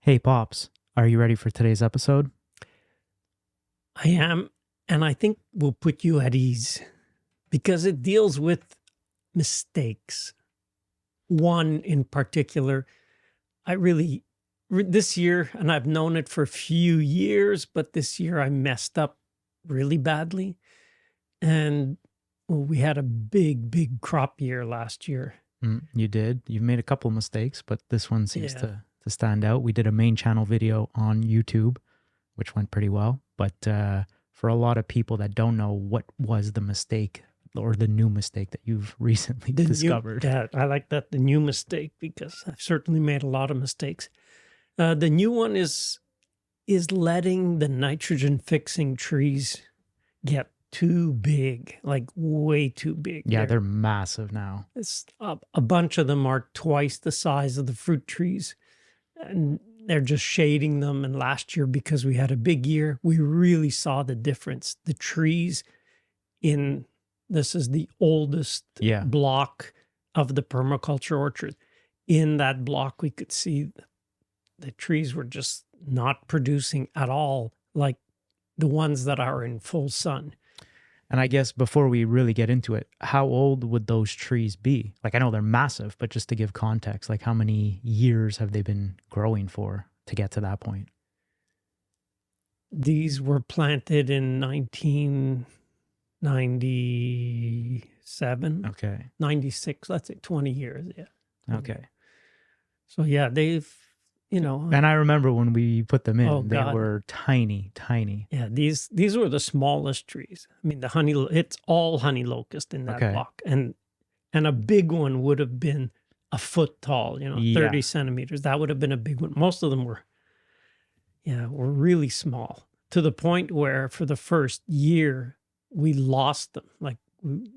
Hey, Pops, are you ready for today's episode? I am, and I think will put you at ease because it deals with mistakes. One in particular, I really, this year, and I've known it for a few years, but this year I messed up really badly. And well, we had a big crop year last year. You did. You've made a couple mistakes, but this one seems Yeah. to stand out. We did a main channel video on YouTube, which went pretty well. But for a lot of people that don't know, what was the mistake or the new mistake that you've recently discovered? Yeah, I like that, the new mistake, because I've certainly made a lot of mistakes. The new one is letting the nitrogen fixing trees get too big, like way too big. Yeah, they're massive now. It's a bunch of them are twice the size of the fruit trees, and they're just shading them. And last year, because we had a big year, we really saw the difference. The trees this is the oldest block of the permaculture orchard. In that block, we could see the trees were just not producing at all like the ones that are in full sun. And I guess before we really get into it, how old would those trees be? Like, I know they're massive, but just to give context, like how many years have they been growing for to get to that point? These were planted in 1997. Okay. 96, let's say 20 years. Yeah. Okay. So yeah, they've, And I remember when we put them in, they God. were tiny. Yeah, these were the smallest trees. I mean, it's all honey locust in that block. And a big one would have been a foot tall, 30 centimeters. That would have been a big one. Most of them were really small, to the point where for the first year we lost them. Like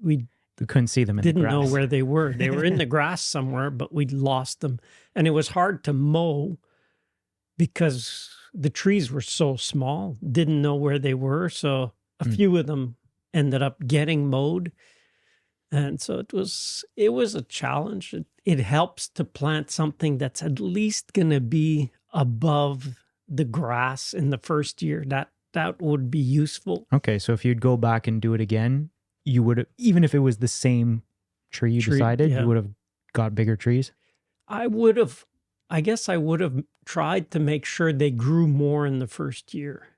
we couldn't see them in the grass. Didn't know where they were. They were in the grass somewhere, but we lost them. And it was hard to mow because the trees were so small, didn't know where they were. So a few of them ended up getting mowed. And so it was a challenge. It helps to plant something that's at least going to be above the grass in the first year. That would be useful. Okay, so if you'd go back and do it again, you would have, even if it was the same tree you decided, you would have got bigger trees? I guess I would have tried to make sure they grew more in the first year.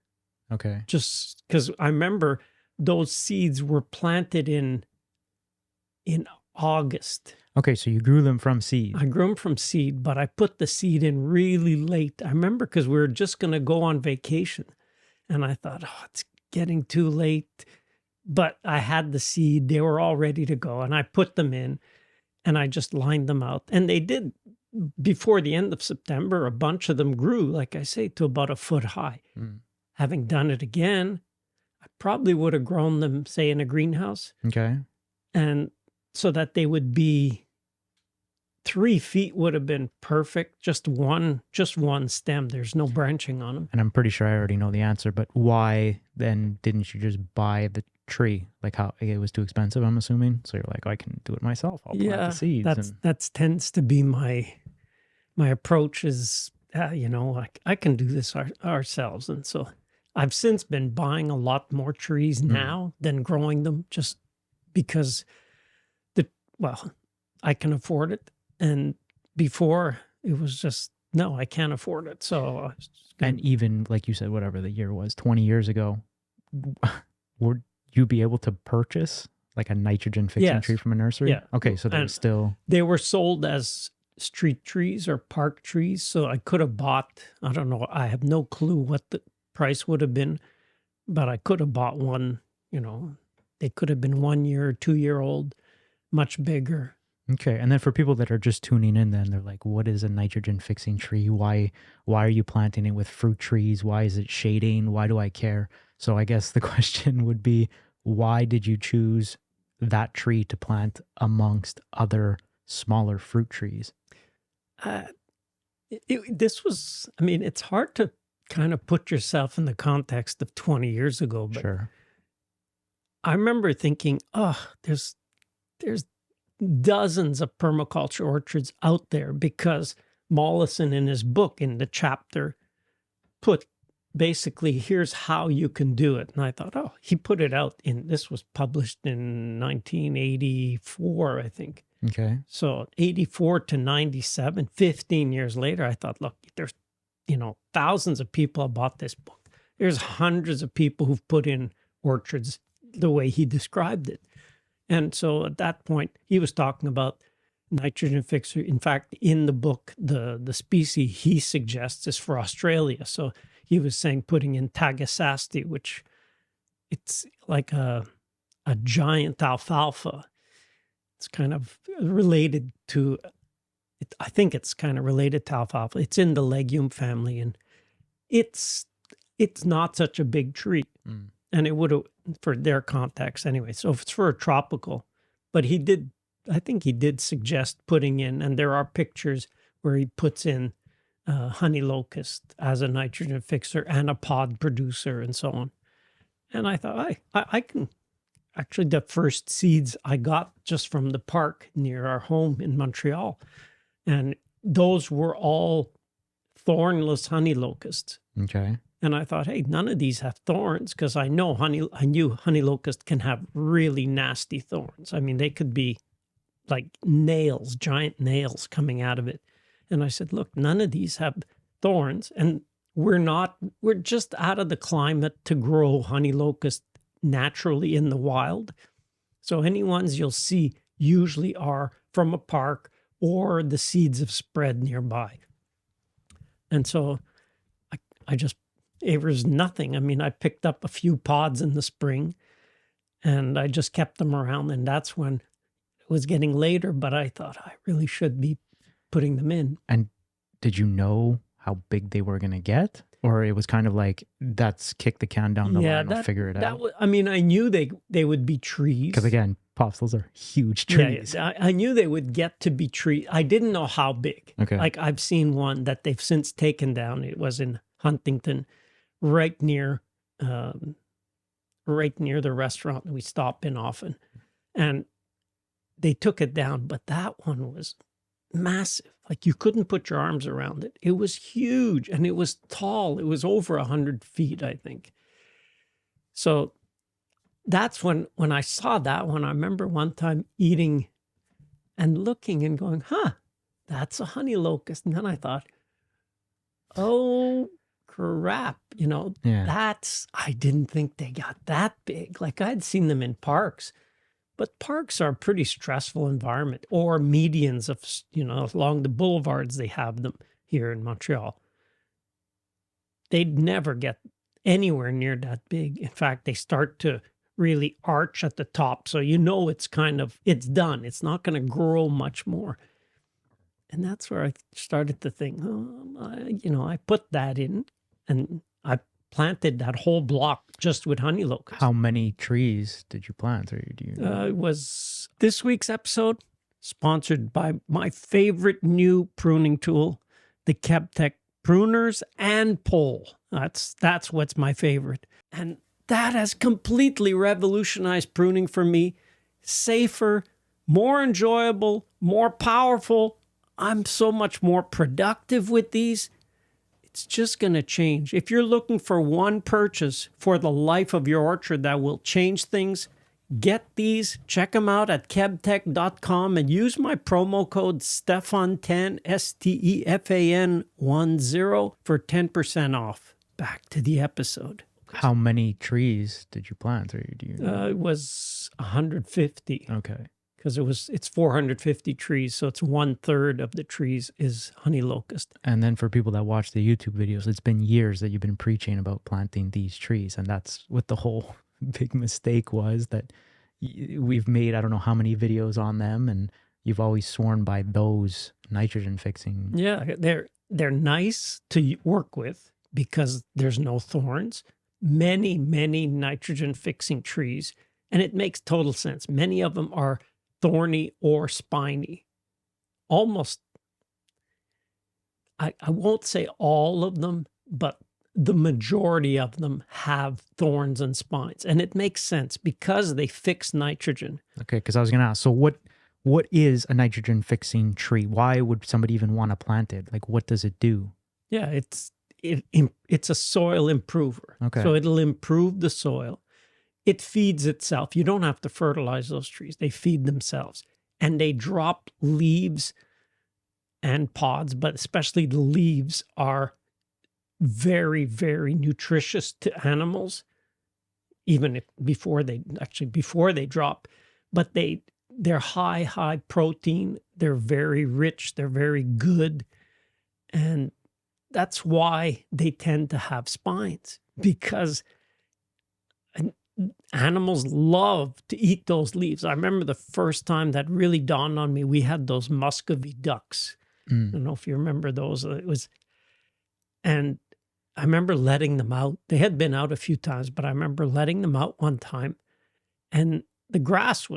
Okay. Just because I remember those seeds were planted in August. Okay, so you grew them from seed. I grew them from seed, but I put the seed in really late. I remember because we were just going to go on vacation. And I thought, it's getting too late. But I had the seed. They were all ready to go. And I put them in and I just lined them out. And they did, before the end of September, a bunch of them grew, like I say, to about a foot high. Having done it again, I probably would have grown them, say, in a greenhouse. Okay. And so that they would be 3 feet would have been perfect. Just one stem. There's no branching on them. And I'm pretty sure I already know the answer, but why then didn't you just buy the tree? Like, how it was too expensive, I'm assuming. So you're like, I can do it myself. I'll plant the seeds. That tends to be my approach is, I can do this ourselves. And so I've since been buying a lot more trees now than growing them, just because I can afford it. And before it was just, no, I can't afford it. So, and even like you said, whatever the year was, 20 years ago, would you be able to purchase like a nitrogen fixing tree from a nursery? Yeah. Okay. So they were sold as street trees or park trees. So I could have bought, I don't know, I have no clue what the price would have been, but I could have bought one, they could have been 1 year, 2 year old, much bigger. Okay. And then for people that are just tuning in, then they're like, what is a nitrogen fixing tree? Why are you planting it with fruit trees? Why is it shading? Why do I care? So I guess the question would be, why did you choose that tree to plant amongst other smaller fruit trees? It's hard to kind of put yourself in the context of 20 years ago. But sure. I remember thinking, there's dozens of permaculture orchards out there, because Mollison in his book, in the chapter, put basically, here's how you can do it. And I thought, oh, he put it out this was published in 1984, I think. Okay. So 84 to 97, 15 years later, I thought, look, there's, thousands of people have bought this book. There's hundreds of people who've put in orchards the way he described it. And so at that point, he was talking about nitrogen fixer. In fact, in the book, the species he suggests is for Australia. So he was saying putting in Tagasasti, which it's like a giant alfalfa. It's kind of related to, I think it's kind of related to alfalfa. It's in the legume family, and it's not such a big tree. Mm. And it would have, for their context anyway. So if it's for a tropical, but I think he did suggest putting in, and there are pictures where he puts in honey locust as a nitrogen fixer and a pod producer and so on. And I thought, I can, actually the first seeds I got just from the park near our home in Montreal. And those were all thornless honey locusts. Okay. And I thought, hey, none of these have thorns, because I knew honey locust can have really nasty thorns. I mean, they could be like nails, giant nails coming out of it. And I said, look, none of these have thorns, and we're just out of the climate to grow honey locust naturally in the wild. So any ones you'll see usually are from a park or the seeds have spread nearby. And so it was nothing. I mean, I picked up a few pods in the spring and I just kept them around. And that's when it was getting later, but I thought I really should be putting them in. And did you know how big they were going to get? Or it was kind of like, that's kick the can down the line, we'll figure it out? I knew they would be trees. Because again, popsicles are huge trees. Yeah, I knew they would get to be trees. I didn't know how big. Okay. Like I've seen one that they've since taken down. It was in Huntington, right near the restaurant that we stop in often. And they took it down, but that one was massive. Like you couldn't put your arms around it. It was huge and it was tall. It was over 100 feet, I think. So that's when I saw that one. I remember one time eating and looking and going, that's a honey locust. And then I thought, oh crap, I didn't think they got that big. Like I'd seen them in parks. But parks are a pretty stressful environment, or medians of, along the boulevards, they have them here in Montreal. They'd never get anywhere near that big. In fact, they start to really arch at the top. So it's it's done. It's not going to grow much more. And that's where I started to think, I put that in and I planted that whole block just with honey locust. How many trees did you plant? Or do you know? It was this week's episode sponsored by my favorite new pruning tool, the KebTech pruners and pole. That's what's my favorite. And that has completely revolutionized pruning for me. Safer, more enjoyable, more powerful. I'm so much more productive with these. It's just going to change. If you're looking for one purchase for the life of your orchard that will change things, get these. Check them out at kebtech.com and use my promo code Stefan10, Stefan10 for 10% off. Back to the episode. How many trees did you plant? Or do you know? It was 150. Okay. Because it's 450 trees, so it's 1/3 of the trees is honey locust. And then for people that watch the YouTube videos, it's been years that you've been preaching about planting these trees, and that's what the whole big mistake was, that we've made I don't know how many videos on them, and you've always sworn by those nitrogen fixing. Yeah, they're nice to work with because there's no thorns. Many nitrogen fixing trees, and it makes total sense. Many of them are thorny or spiny. Almost, I won't say all of them, but the majority of them have thorns and spines. And it makes sense because they fix nitrogen. Okay, because I was going to ask, so what what is a nitrogen fixing tree? Why would somebody even want to plant it? Like, what does it do? Yeah, it's a soil improver. Okay. So it'll improve the soil. It feeds itself. You don't have to fertilize those trees. They feed themselves. And they drop leaves and pods, but especially the leaves are very, very nutritious to animals, even before they drop. But they're high protein. They're very rich. They're very good. And that's why they tend to have spines, because animals love to eat those leaves. I remember the first time that really dawned on me, we had those Muscovy ducks. I don't know if you remember those. And I remember letting them out. They had been out a few times, but I remember letting them out one time. And the grass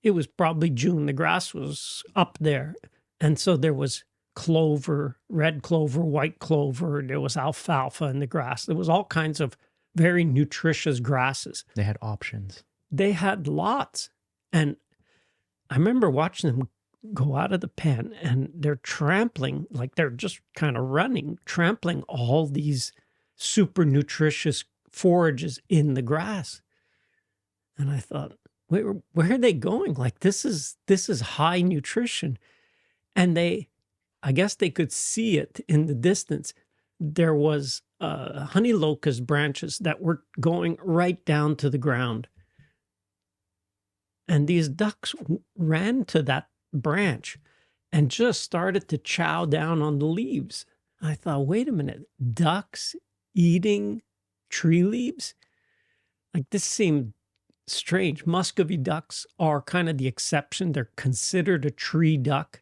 it was probably June. The grass was up there. And so there was clover, red clover, white clover. There was alfalfa in the grass. There was all kinds of very nutritious grasses. They had options. They had lots. And I remember watching them go out of the pen, and they're trampling, like they're just kind of running, trampling all these super nutritious forages in the grass. And I thought, where are they going? Like, this is high nutrition. And I guess they could see it in the distance. There was honeylocust branches that were going right down to the ground. And these ducks ran to that branch and just started to chow down on the leaves. I thought, wait a minute, ducks eating tree leaves? Like, this seemed strange. Muscovy ducks are kind of the exception. They're considered a tree duck.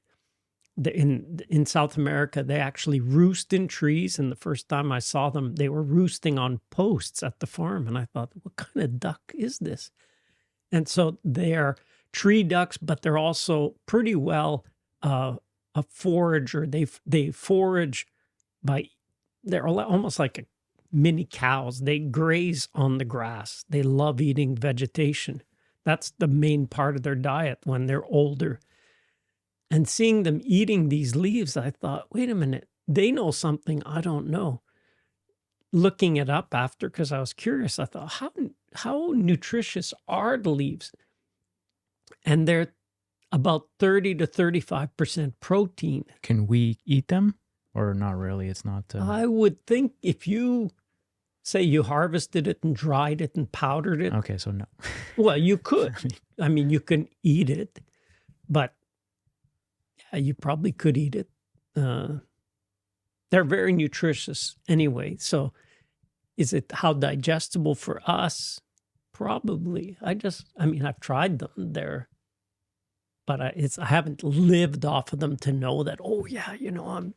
In South America, they actually roost in trees. And the first time I saw them, they were roosting on posts at the farm. And I thought, what kind of duck is this? And so they are tree ducks, but they're also pretty well a forager. They forage they're almost like mini cows. They graze on the grass. They love eating vegetation. That's the main part of their diet when they're older. And seeing them eating these leaves, I thought, wait a minute, they know something I don't know. Looking it up after, because I was curious, I thought, how nutritious are the leaves? And they're about 30 to 35% protein. Can we eat them or not really? It's not. I would think if you say you harvested it and dried it and powdered it. Okay, so no. Well, you could. I mean, you can eat it, but yeah, you probably could eat it. They're very nutritious anyway. So is it how digestible for us? Probably. I've tried them. But I haven't lived off of them to know that, oh yeah,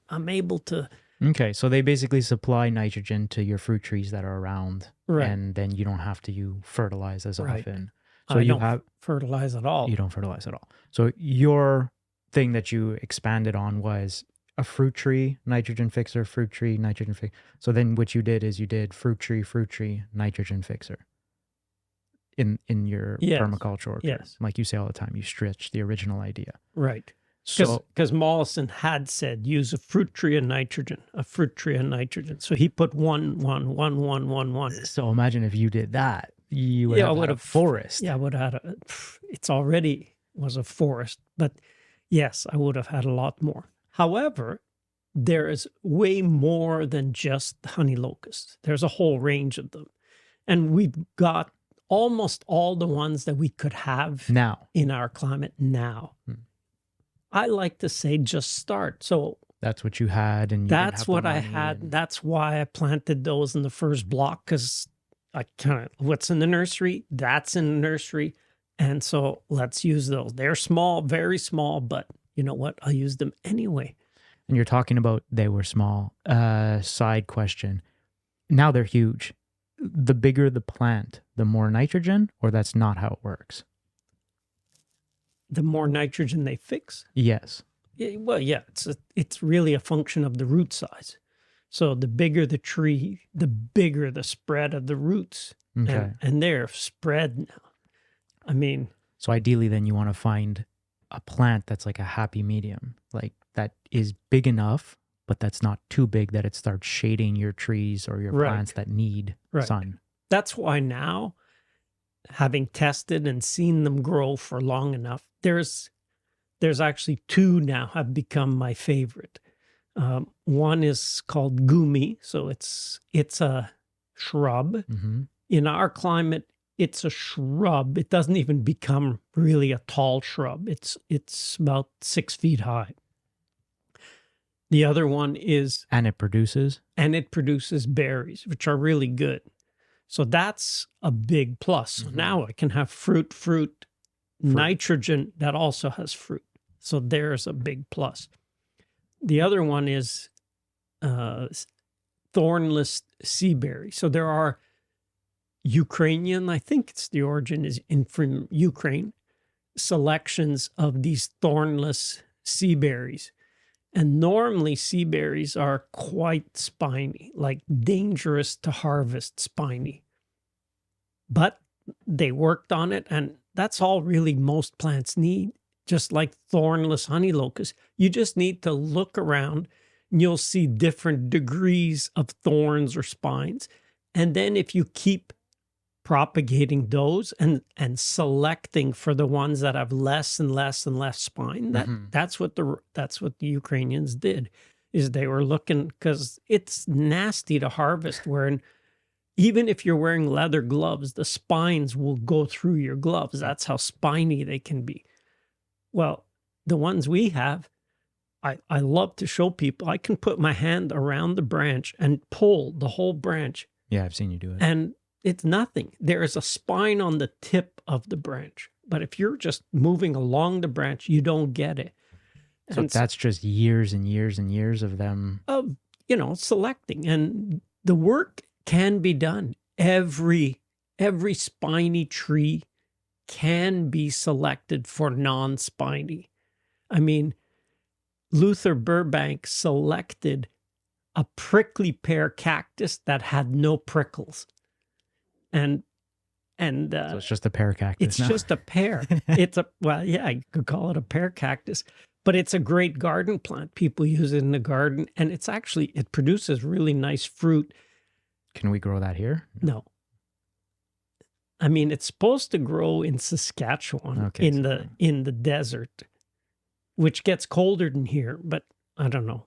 I'm able to. Okay, so they basically supply nitrogen to your fruit trees that are around, right? And then you don't have to fertilize as right. often. So you don't fertilize at all. You don't fertilize at all. So your thing that you expanded on was a fruit tree nitrogen fixer, fruit tree nitrogen fixer. So then what you did is you did fruit tree nitrogen fixer. In your permaculture orchard. Yes. Like you say all the time, you stretch the original idea. Right. So because Mollison had said use a fruit tree and nitrogen. So he put one. So imagine if you did that, you would have a forest. Yeah, I would have had it's already was a forest. But yes, I would have had a lot more. However, there is way more than just honey locust. There's a whole range of them. And we've got almost all the ones that we could have now in our climate now. I like to say just start. So that's what you had, and that's what I had. That's why I planted those in the first block, because I what's in the nursery, that's in the nursery. And so let's use those. They're small, very small, but you know what? I'll use them anyway. And you're talking about they were small. Side question. Now they're huge. The bigger the plant, the more nitrogen, or that's not how it works? The more nitrogen they fix? Yes. Yeah, well, yeah, it's really a function of the root size. So the bigger the tree, the bigger the spread of the roots. Okay. And they're spread now. I mean... So ideally then you want to find a plant that's like a happy medium, like that is big enough, but that's not too big that it starts shading your trees or your plants Right. that need Right. sun. That's why now, having tested and seen them grow for long enough, there's actually two now have become my favorite. One is called gumi, so it's a shrub. Mm-hmm. In our climate, it's a shrub. It doesn't even become really a tall shrub. It's about 6 feet high. The other one is, And it produces. berries, which are really good. So that's a big plus. So now I can have fruit, nitrogen that also has fruit. So there's a big plus. The other one is thornless sea berry. So there are Ukrainian, I think it's the origin is from Ukraine, selections of these thornless sea berries. And normally sea berries are quite spiny, like dangerous to harvest spiny. But they worked on it, and that's all really most plants need, just like thornless honey locust. You just need to look around and you'll see different degrees of thorns or spines. And then if you keep propagating those and selecting for the ones that have less and less and less spine, that's what the Ukrainians did, is they were looking, because it's nasty to harvest, where even if you're wearing leather gloves, the spines will go through your gloves. That's how spiny they can be. Well, the ones we have, I love to show people. I can put my hand around the branch and pull the whole branch. Yeah, I've seen you do it. And it's nothing. There is a spine on the tip of the branch. But if you're just moving along the branch, you don't get it. So that's just years and years and years of them. Of, selecting. And the work can be done. Every spiny tree can be selected for non-spiny. I mean, Luther Burbank selected a prickly pear cactus that had no prickles. And So it's just a pear cactus. It's just a pear. You could call it a pear cactus, but it's a great garden plant. People use it in the garden, and it produces really nice fruit. Can we grow that here? No. I mean, it's supposed to grow in Saskatchewan, in the desert, which gets colder than here, but I don't know.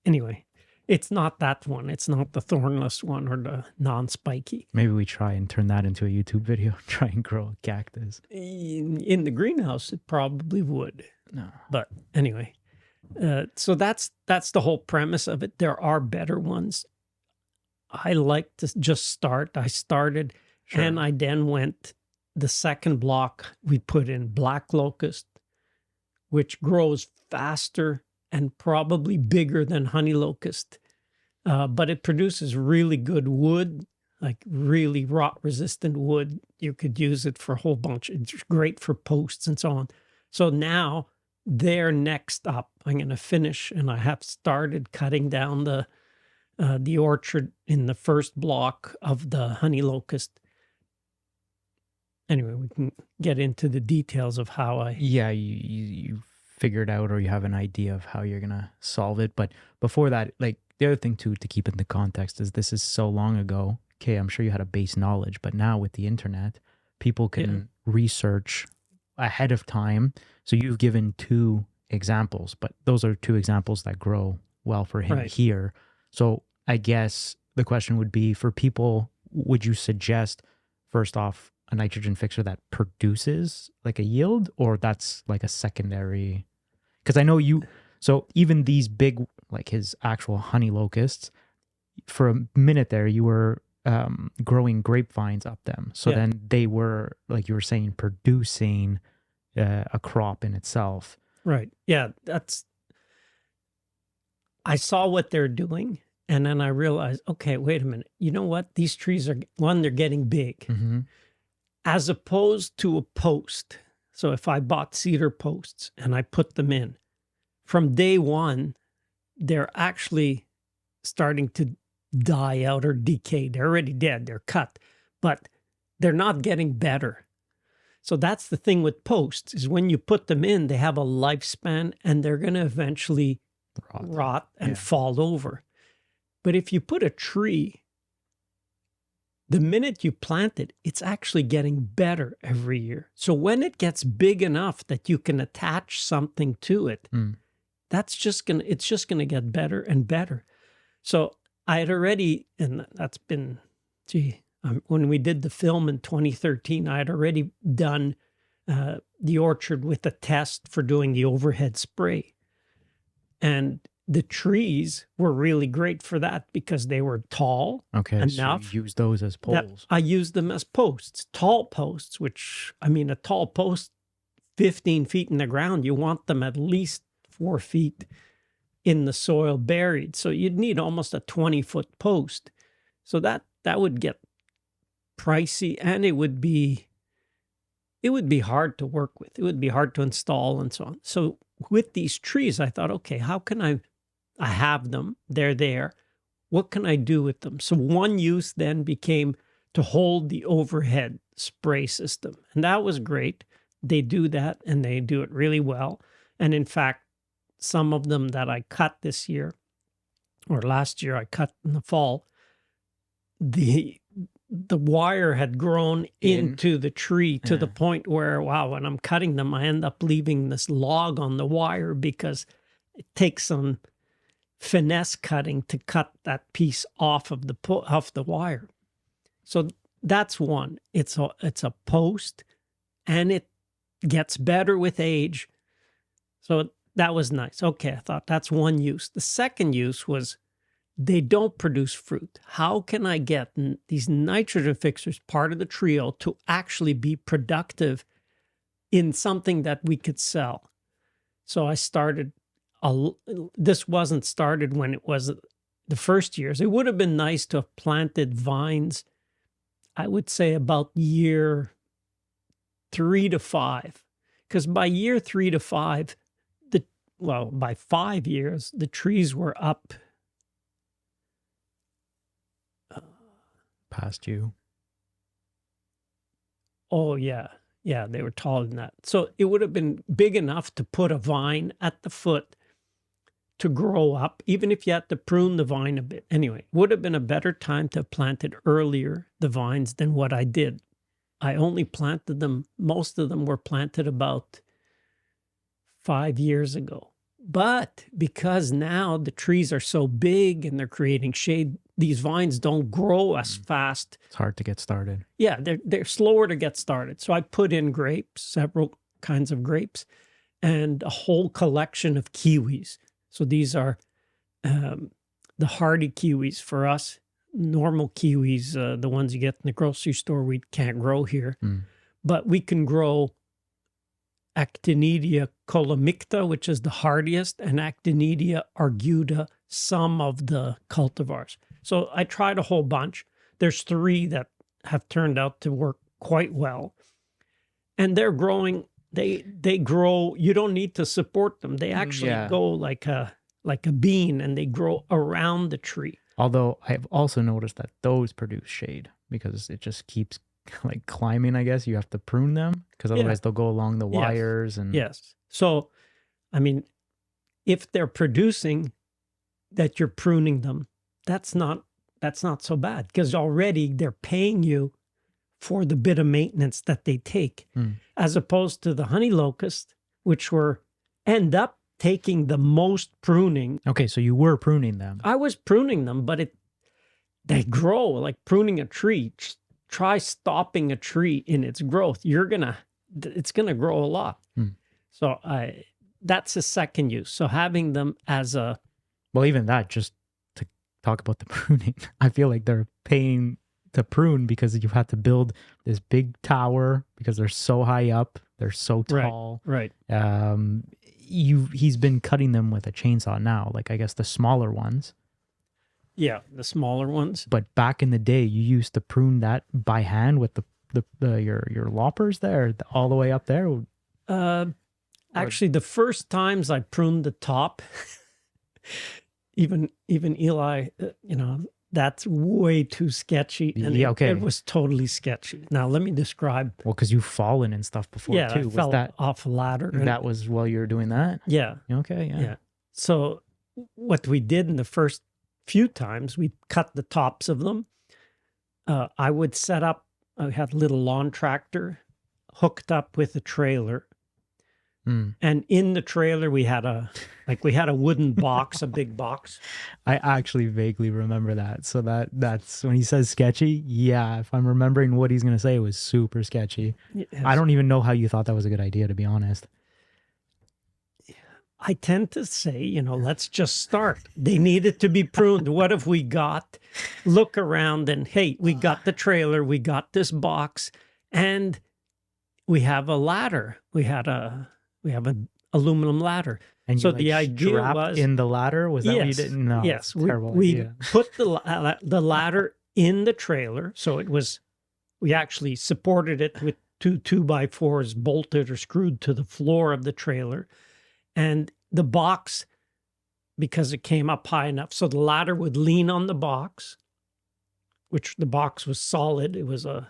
Anyway, it's not that one. It's not the thornless one or the non-spiky. Maybe we try and turn that into a YouTube video. Try and grow a cactus. In the greenhouse, it probably would. No. But anyway, so that's the whole premise of it. There are better ones. I like to just start. I started, and I then went the second block. We put in black locust, which grows faster and probably bigger than honey locust. But it produces really good wood, like really rot-resistant wood. You could use it for a whole bunch. It's great for posts and so on. So now they're next up. I'm going to finish, and I have started cutting down the orchard in the first block of the honey locust. Anyway, we can get into the details of how I... Yeah, you figured out, or you have an idea of how you're going to solve it. But before that, like, the other thing too, to keep in the context, is this is so long ago. Okay, I'm sure you had a base knowledge, but now with the internet, people can research ahead of time. So you've given 2 examples, but those are 2 examples that grow well for him here. So I guess the question would be, for people, would you suggest, first off, a nitrogen fixer that produces like a yield, or that's like a secondary? Because I know so even these big, like his actual honey locusts, for a minute there, you were growing grapevines up them. So then they were, like you were saying, producing a crop in itself. Right. Yeah, I saw what they're doing, and then I realized, okay, wait a minute. You know what? These trees are, they're getting big. As opposed to a post. So if I bought cedar posts and I put them in, from day one, they're actually starting to die out or decay. They're already dead. They're cut, but they're not getting better. So that's the thing with posts, is when you put them in, they have a lifespan and they're going to eventually rot and fall over. But if you put a tree, the minute you plant it, it's actually getting better every year. So when it gets big enough that you can attach something to it, it's just gonna get better and better. So I had already, and that's been, when we did the film in 2013, I had already done the orchard with a test for doing the overhead spray. And the trees were really great for that because they were tall enough. So you use those as poles. I used them as posts, tall posts, which, I mean, a tall post, 15 feet in the ground, you want them at least 4 feet in the soil buried. So you'd need almost a 20-foot post. So that would get pricey, and it would be hard to work with. It would be hard to install and so on. So with these trees, I thought, okay, how can I have them, they're there. What can I do with them? So one use then became to hold the overhead spray system. And that was great. They do that and they do it really well. And in fact, some of them that I cut this year, or last year I cut in the fall, the wire had grown into the tree to the point where, wow, when I'm cutting them, I end up leaving this log on the wire because it takes some finesse cutting to cut that piece off of the wire. So that's one. It's a post, and it gets better with age. So that was nice. Okay, I thought that's one use. The second use was they don't produce fruit. How can I get these nitrogen fixers, part of the trio, to actually be productive in something that we could sell? So I started, this wasn't started when it was the first years. It would have been nice to have planted vines, I would say about year 3 to 5. Because by year 3 to 5, by 5 years, the trees were up past you. Oh, yeah. Yeah, they were taller than that. So it would have been big enough to put a vine at the foot to grow up, even if you had to prune the vine a bit. Anyway, would have been a better time to have planted earlier, the vines, than what I did. I only planted them, most of them were planted about 5 years ago. But because now the trees are so big and they're creating shade, these vines don't grow as fast. It's hard to get started. Yeah, they're slower to get started. So I put in grapes, several kinds of grapes, and a whole collection of kiwis. So these are the hardy kiwis for us. Normal kiwis, the ones you get in the grocery store, we can't grow here. But we can grow Actinidia colomicta, which is the hardiest, and Actinidia arguta, some of the cultivars. So I tried a whole bunch. There's 3 that have turned out to work quite well. And they're growing, they grow, you don't need to support them. They actually go like a bean, and they grow around the tree. Although I've also noticed that those produce shade because it just keeps like climbing, I guess. You have to prune them because otherwise they'll go along the wires. And yes. So, I mean, if they're producing that you're pruning them, that's not so bad because already they're paying you for the bit of maintenance that they take, as opposed to the honey locust, which end up taking the most pruning. Okay, so you were pruning them. I was pruning them, but they grow like pruning a tree. Try stopping a tree in its growth. It's gonna grow a lot. So that's a second use. So having them as well, even that, just to talk about the pruning, I feel like they're paying to prune because you've had to build this big tower because they're so high up, they're so tall. Right. He's been cutting them with a chainsaw now, like I guess the smaller ones. Yeah, the smaller ones. But back in the day, you used to prune that by hand with your loppers there, all the way up there. Actually, the first times I pruned the top, even Eli, That's way too sketchy. And Yeah, okay. it was totally sketchy. Now, let me describe. Well, because you've fallen and stuff before Yeah, too. I Was fell that off a ladder. And, that was while you were doing that? yeah. Okay, yeah. Yeah. So what we did in the first few times, we cut the tops of them. I would set up, I had a little lawn tractor hooked up with a trailer. And in the trailer, we had a wooden box, a big box. I actually vaguely remember that. So that's when he says sketchy. Yeah, if I'm remembering what he's going to say, it was super sketchy. Yes. I don't even know how you thought that was a good idea, to be honest. I tend to say, let's just start. They needed to be pruned. What have we got? Look around and, hey, we got the trailer, we got this box, and we have a ladder. We have an aluminum ladder. And so you, the idea was in the ladder. Was that what you did? No, yes, we put the ladder in the trailer. So we actually supported it with 2 2x4s bolted or screwed to the floor of the trailer. And the box, because it came up high enough, so the ladder would lean on the box, which the box was solid. It was a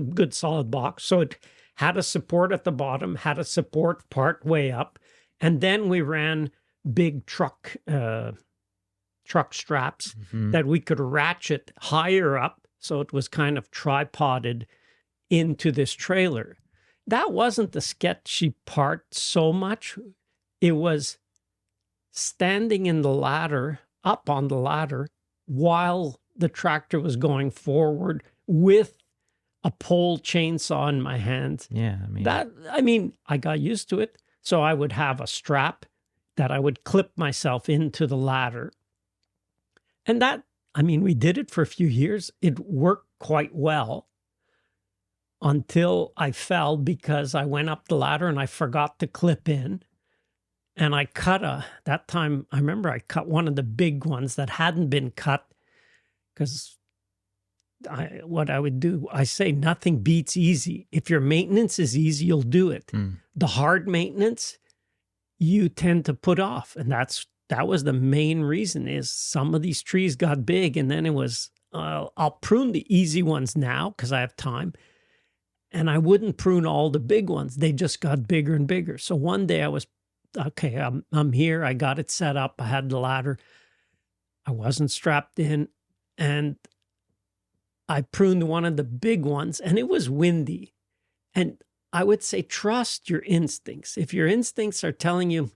good solid box. So it had a support at the bottom, had a support part way up, and then we ran big truck straps that we could ratchet higher up, so it was kind of tripoded into this trailer. That wasn't the sketchy part so much. It was standing in the ladder, up on the ladder, while the tractor was going forward with a pole chainsaw in my hands. Yeah, I got used to it. So I would have a strap that I would clip myself into the ladder. And we did it for a few years. It worked quite well. Until I because I went up the ladder and I forgot to clip in. And I that time, I remember I cut one of the big ones that hadn't been cut, because what I would do, I say nothing beats easy. If your maintenance is easy, you'll do it. The hard maintenance, you tend to put off. And that was the main reason, is some of these trees got big, and then it was, I'll prune the easy ones now because I have time. And I wouldn't prune all the big ones. They just got bigger and bigger. So one day I was, okay, I'm here. I got it set up. I had the ladder. I wasn't strapped in. And I pruned one of the big ones, and it was windy. And I would say, trust your instincts. If your instincts are telling you,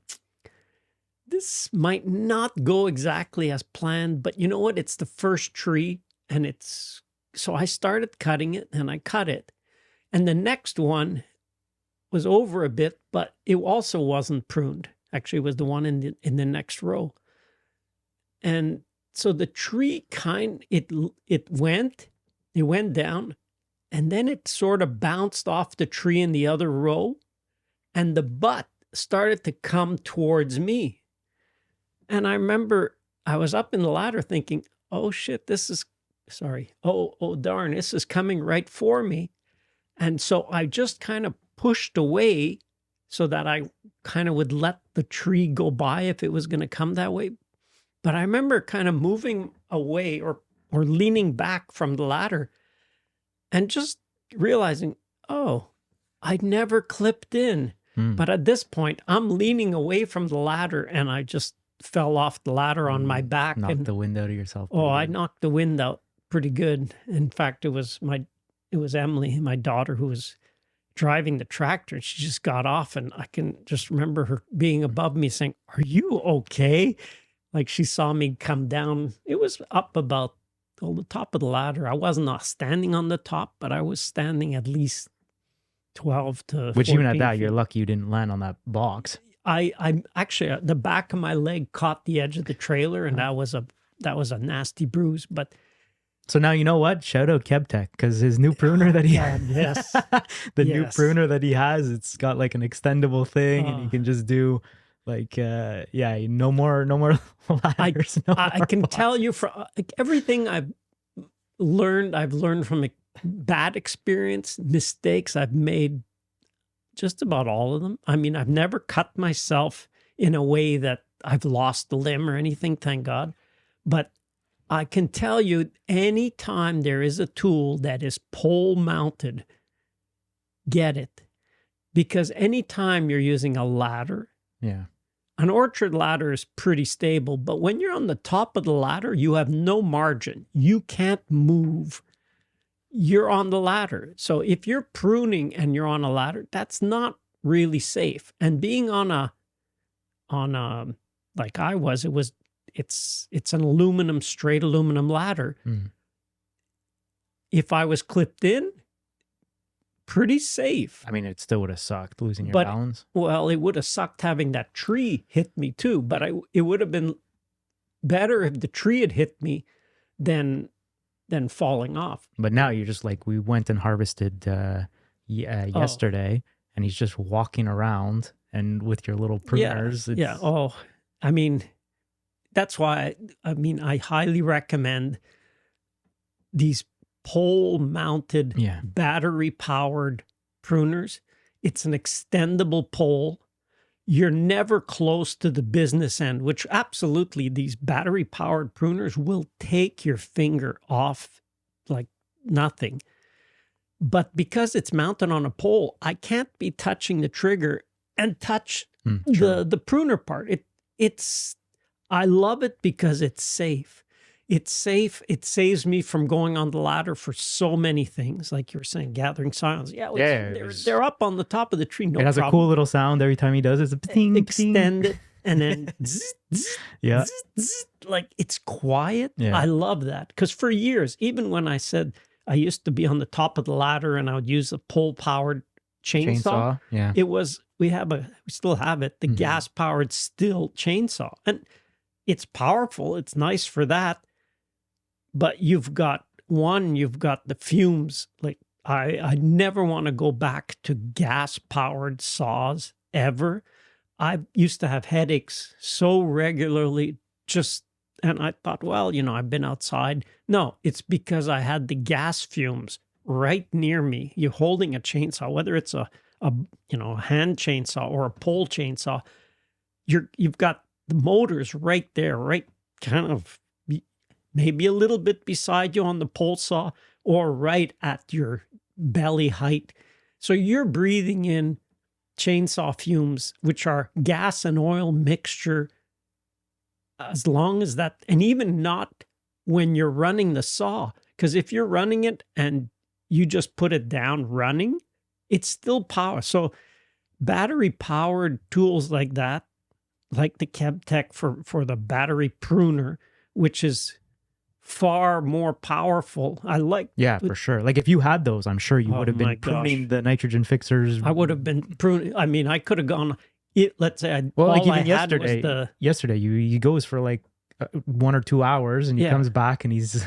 this might not go exactly as planned, but you know what? It's the first tree. And so I started cutting it, and I cut it. And the next one was over a bit, but it also wasn't pruned. Actually, it was the one in the next row. And so the tree it went down, and then it sort of bounced off the tree in the other row, and the butt started to come towards me. And I remember I was up in the ladder thinking, oh shit, oh darn, this is coming right for me. And so I just kind of pushed away so that I kind of would let the tree go by if it was going to come that way. But I remember kind of moving away or leaning back from the ladder and just realizing, oh, I'd never clipped in. But at this point, I'm leaning away from the ladder, and I just fell off the ladder on my back. Knocked the wind out of yourself. Oh, I knocked the wind out pretty good. In fact, it was Emily, my daughter, who was driving the tractor. She just got off, and I can just remember her being above me saying, are you okay? Like she saw me come down. It was up about the top of the ladder. I wasn't standing on the top, but I was standing at least 12 to 14 Which even at that, feet. you're lucky you didn't land on that box. I actually, the back of my leg caught the edge of the trailer, and that was a nasty bruise. But so now you know what? Shout out KebTech, because his new pruner that he has, yes, new pruner that he has, it's got like an extendable thing, and you can just do like no more ladders. I can tell you from everything I've learned from a bad experience, mistakes I've made. Just about all of them. I mean, I've never cut myself in a way that I've lost a limb or anything, thank God. But I can tell you, anytime there is a tool that is pole mounted, get it. Because anytime you're using a ladder, Yeah. an orchard ladder is pretty stable, but when you're on the top of the ladder, you have no margin. You can't move. You're on the ladder. So if you're pruning and you're on a ladder, that's not really safe. And being on a like I was, it's an straight aluminum ladder. Mm. If I was clipped in, pretty safe. I mean, it still would have sucked losing your But- balance. Well, it would have sucked having that tree hit me too, but it would have been better if the tree had hit me than falling off. But now you're just like, we went and harvested yesterday, and he's just walking around, and with your little pruners. Yeah. Oh, I mean, that's why, I highly recommend these pole-mounted, Yeah. battery-powered pruners. It's an extendable pole. You're never close to the business end, which absolutely these battery-powered pruners will take your finger off like nothing. But because it's mounted on a pole, I can't be touching the trigger and touch Sure. the pruner part. I love it because it's safe. It's safe. It saves me from going on the ladder for so many things, like you were saying, gathering sounds. Yeah, they're up on the top of the tree. No It has problem. a cool little sound every time he does it. It's a ting, ting. Extend it and then zzz, zzz, Yeah. zzz, zzz, like it's quiet. Yeah. I love that because for years, even when I said I used to be on the top of the ladder and I would use a pole-powered chainsaw. Yeah. We still have it, the gas-powered still chainsaw. And it's powerful. It's nice for that. But you've got the fumes. Like I never want to go back to gas-powered saws ever. I used to have headaches so regularly and I thought, well, I've been outside. No, it's because I had the gas fumes right near me. You're holding a chainsaw, whether it's a hand chainsaw or a pole chainsaw, you've got the motors right there, right kind of maybe a little bit beside you on the pole saw or right at your belly height. So you're breathing in chainsaw fumes, which are gas and oil mixture, as long as that, and even not when you're running the saw, because if you're running it and you just put it down running, it's still power. So battery powered tools like that, like the KebTech for the battery pruner, which is far more powerful. Yeah, for sure. Like if you had those, I'm sure you would have my been pruning the nitrogen fixers. I would have been pruning. I mean, I could have gone. Let's say yesterday he goes for like 1 or 2 hours and he comes back and he's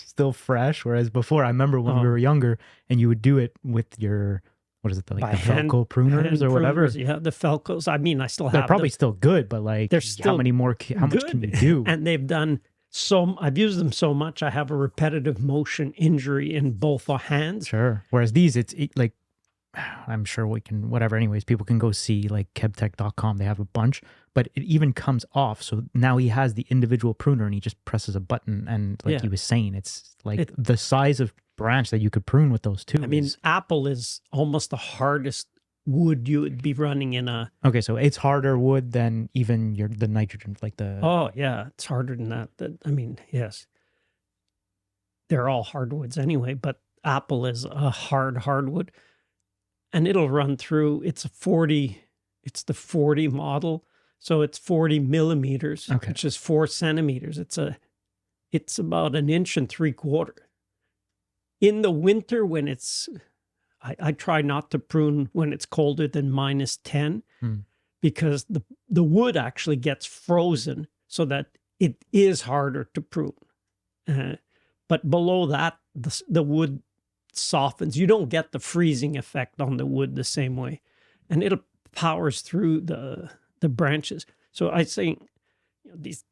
still fresh. Whereas before, I remember when we were younger and you would do it with your, what is it, like the Felco pruners or whatever. Yeah, the Felcos. I mean, I still have. They're probably still good, but like, they're still how much can you do? And they've done I've used them so much. I have a repetitive motion injury in both hands. Sure. Whereas these, it's like, I'm sure we can, whatever. Anyways, people can go see like kebtech.com. They have a bunch, but it even comes off. So now he has the individual pruner and he just presses a button. And like he was saying, it's like the size of branch that you could prune with those two. I mean, apple is almost the hardest wood you would be running in a. Okay, so it's harder wood than even the nitrogen, like the. Oh yeah, it's harder than that. I mean, yes. They're all hardwoods anyway, but apple is a hardwood. And it'll run through, it's the 40 model. So it's 40 millimeters, which is 4 centimeters. It's about 1.75 inches. In the winter when I try not to prune when it's colder than -10 because the wood actually gets frozen so that it is harder to prune. But below that, the wood softens. You don't get the freezing effect on the wood the same way, and it powers through the branches. So I say these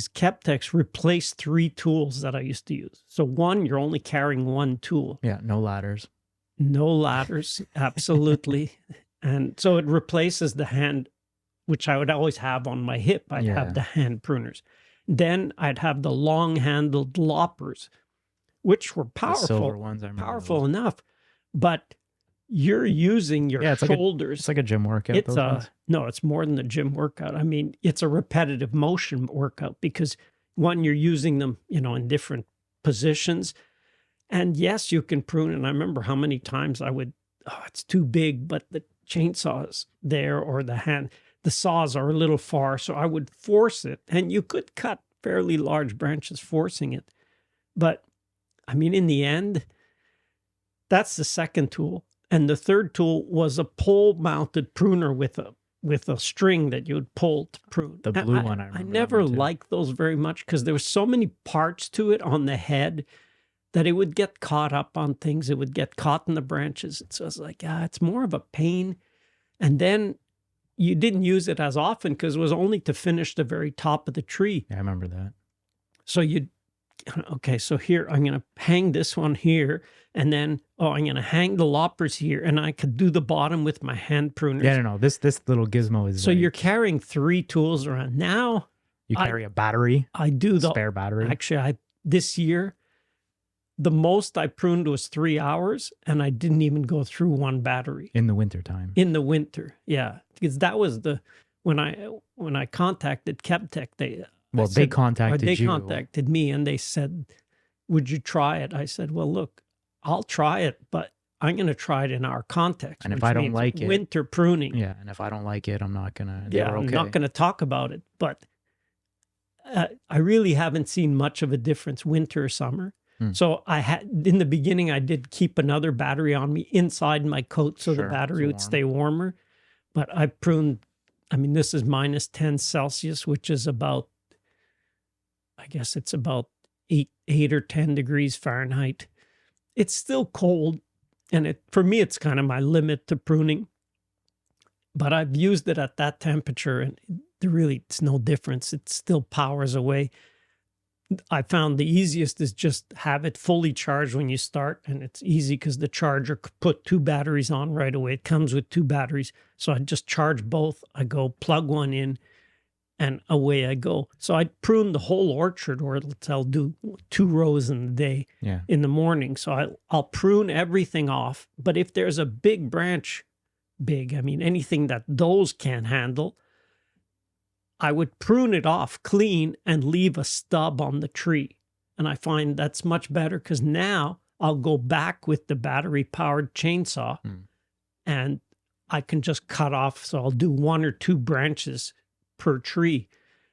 KebTechs replace 3 tools that I used to use. So one, you're only carrying 1 tool. Yeah, no ladders. No ladders, absolutely. And so it replaces the hand, which I would always have on my hip. I'd have the hand pruners. Then I'd have the long-handled loppers, which were The powerful, silver ones, I remember powerful those. enough, but you're using your Yeah, it's shoulders. like a gym workout. It's Those ones. no, it's more than a gym workout. I mean, it's a repetitive motion workout because one, you're using them, in different positions. And yes, you can prune. And I remember how many times I would, it's too big, but the chainsaw's there, or the saws are a little far. So I would force it, and you could cut fairly large branches forcing it. But I mean, in the end, that's the second tool. And the third tool was a pole-mounted pruner with a string that you would pull to prune. The blue one, I remember. I that never one too. liked those very much because there were so many parts to it on the head that it would get caught up on things. It would get caught in the branches. So I was like, it's more of a pain. And then you didn't use it as often because it was only to finish the very top of the tree. Yeah, I remember that. So okay, so here, I'm going to hang this one here, and then, I'm going to hang the loppers here, and I could do the bottom with my hand pruners. Yeah, no. This little gizmo is. So like, you're carrying 3 tools around. Now, you carry a battery, I do the spare battery. Actually, this year, the most I pruned was 3 hours, and I didn't even go through one battery. In the wintertime. In the winter, yeah. Because that was when I contacted KebTech, they contacted me, and they said, would you try it? I said, well, look, I'll try it, but I'm going to try it in our context. And if I don't like it, winter pruning. Yeah. And if I don't like it, I'm not going to. Yeah, I'm not going to talk about it. But I really haven't seen much of a difference winter or summer. So in the beginning, I did keep another battery on me inside my coat so the battery would stay warmer. But I pruned, this is minus 10 Celsius, which is about, I guess it's about 8 or 10 degrees Fahrenheit. It's still cold. And for me, it's kind of my limit to pruning. But I've used it at that temperature, and it's no difference. It still powers away. I found the easiest is just have it fully charged when you start, and it's easy because the charger could put 2 batteries on right away. It comes with 2 batteries. So I just charge both. I go plug one in, and away I go. So I prune the whole orchard, or I'll do 2 rows in the day, in the morning. So I'll prune everything off. But if there's a big branch, anything that those can't handle, I would prune it off clean and leave a stub on the tree. And I find that's much better because now I'll go back with the battery-powered chainsaw and I can just cut off. So I'll do 1 or 2 branches per tree.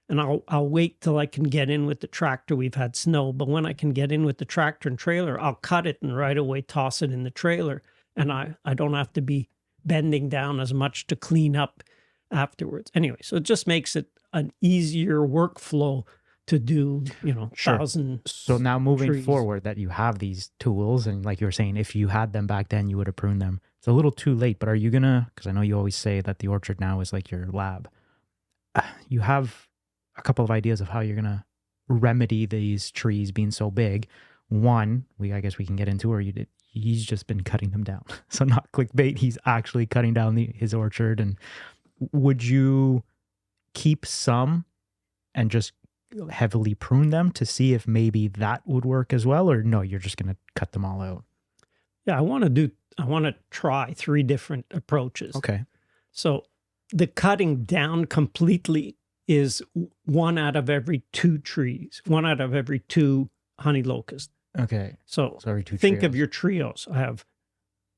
And I'll wait till I can get in with the tractor. We've had snow, but when I can get in with the tractor and trailer, I'll cut it and right away toss it in the trailer. And I don't have to be bending down as much to clean up afterwards. Anyway, so it just makes it an easier workflow to do, 1,000. So now moving trees. forward that you have these tools, and like you were saying, if you had them back then, you would have pruned them. It's a little too late, but are you gonna, because I know you always say that the orchard now is like your lab. You have a couple of ideas of how you're gonna remedy these trees being so big. One, I guess we can get into, he's just been cutting them down. So not clickbait, he's actually cutting down his orchard. And would you keep some and just heavily prune them to see if maybe that would work as well? Or no, you're just going to cut them all out? Yeah, I want to try 3 different approaches. Okay. So the cutting down completely is 1 out of every 2 trees, 1 out of every 2 honey locust. Okay. So every 2 think trios. of your trios. I have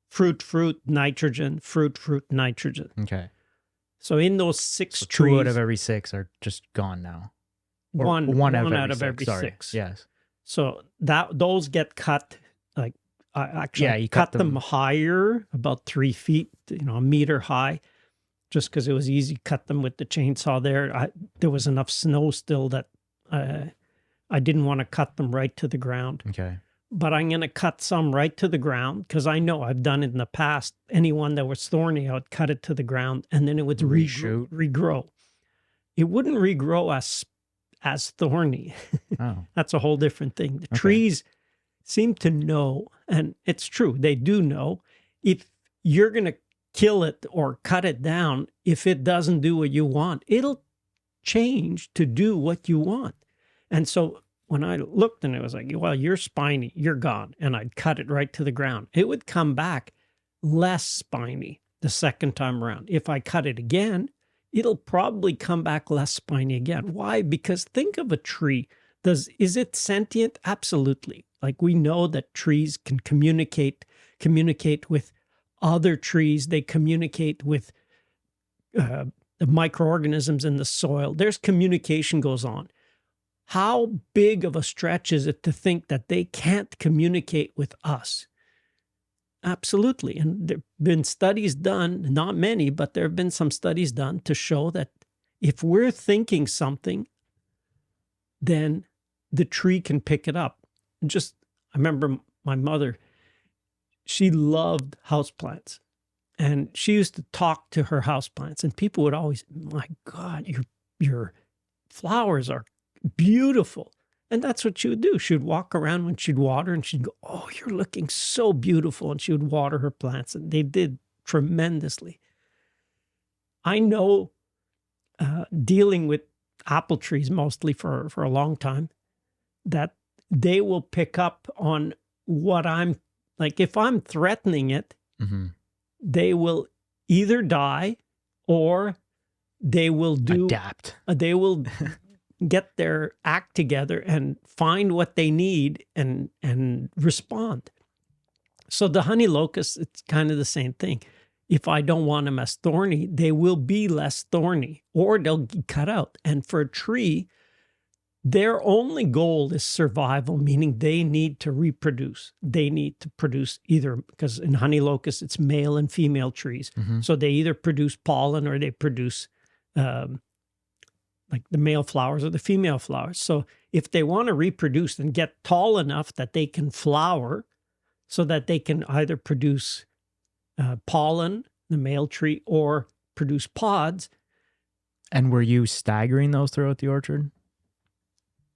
fruit, nitrogen, fruit, nitrogen. Okay. So in those 6 so trees, 2 out of every 6 are just gone now. Or one out of every 6. 6. Yes. So those get cut, like I actually you cut them higher, about 3 feet, a meter high, just because it was easy. Cut them with the chainsaw there. There was enough snow still that I didn't want to cut them right to the ground. Okay. But I'm going to cut some right to the ground because I know I've done it in the past. Anyone that was thorny, I would cut it to the ground and then it would regrow. It wouldn't regrow as thorny. Oh. That's a whole different thing. The trees seem to know, and it's true, they do know, if you're going to kill it or cut it down, if it doesn't do what you want, it'll change to do what you want. And so when I looked and it was like, well, you're spiny, you're gone. And I'd cut it right to the ground. It would come back less spiny the second time around. If I cut it again, it'll probably come back less spiny again. Why? Because think of a tree. Is it sentient? Absolutely. Like we know that trees can communicate with other trees. They communicate with the microorganisms in the soil. There's communication goes on. How big of a stretch is it to think that they can't communicate with us? Absolutely. And there have been studies done, not many, but there have been some studies done to show that if we're thinking something, then the tree can pick it up. I remember my mother, she loved houseplants. And she used to talk to her houseplants. And people would always, my God, your flowers are beautiful. And that's what she would do. She would walk around when she'd water and she'd go, oh, you're looking so beautiful. And she would water her plants. And they did tremendously. I know dealing with apple trees mostly for a long time, that they will pick up on what I'm, like if I'm threatening it, they will either die or they will adapt. They will get their act together and find what they need and respond. So the honey locust, it's kind of the same thing. If I don't want them as thorny, they will be less thorny or they'll get cut out. And for a tree, their only goal is survival, meaning they need to reproduce. They need to produce either, because in honey locust, it's male and female trees. So they either produce pollen or they produce like the male flowers or the female flowers. So if they want to reproduce and get tall enough that they can flower so that they can either produce pollen, the male tree, or produce pods. And were you staggering those throughout the orchard?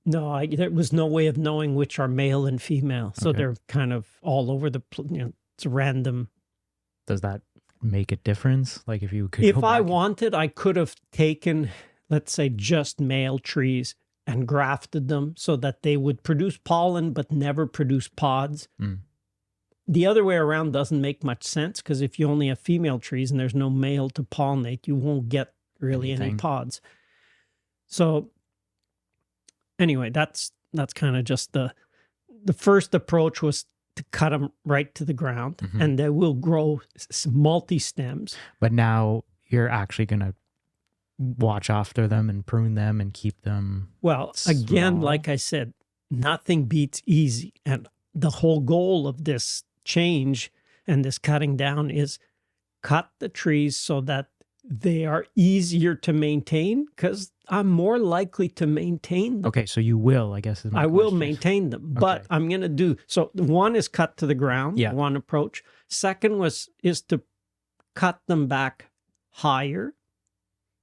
No, there was no way of knowing which are male and female. So they're kind of all over it's random. Does that make a difference? Like if you could If I wanted, I could have taken, let's say, just male trees and grafted them so that they would produce pollen but never produce pods. The other way around doesn't make much sense because if you only have female trees and there's no male to pollinate, you won't get really any pods. So anyway, that's kind of just the first approach was to cut them right to the ground and they will grow multi-stems. But now you're actually going to watch after them and prune them and keep them again, like I said, nothing beats easy. And the whole goal of this change and this cutting down is cut the trees so that they are easier to maintain because I'm more likely to maintain them. Okay, so you will, I guess. I will maintain them, but I'm going to do, so one is cut to the ground, one approach. Second is to cut them back higher.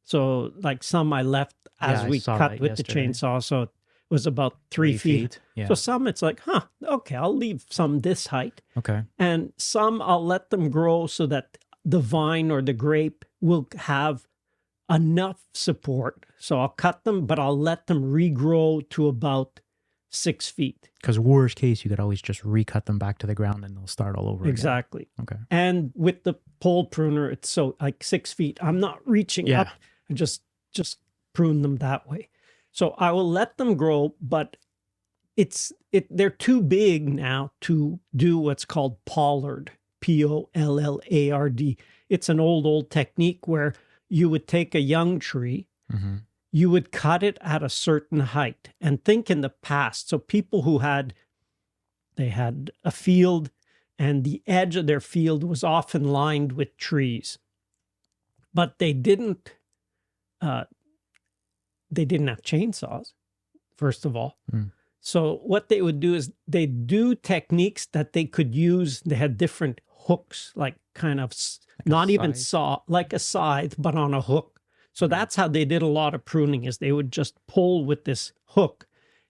So like some I left as we cut with yesterday. The chainsaw, so it was about 3 feet. So some it's like, okay, I'll leave some this height. Okay. And some I'll let them grow so that the vine or the grape will have enough support. So I'll cut them, but I'll let them regrow to about 6 feet. Because worst case, you could always just recut them back to the ground and they'll start all over Exactly. again. Okay. And with the pole pruner, it's so like 6 feet. I'm not reaching up. I just prune them that way. So I will let them grow, but they're too big now to do what's called pollard. Pollard. It's an old technique where you would take a young tree, you would cut it at a certain height. And think in the past, so people who had a field and the edge of their field was often lined with trees, but they didn't have chainsaws, first of all. So what they would do is they do techniques that they could use. They had different hooks, like kind of not even saw, like a scythe, but on a hook. So that's how they did a lot of pruning, is they would just pull with this hook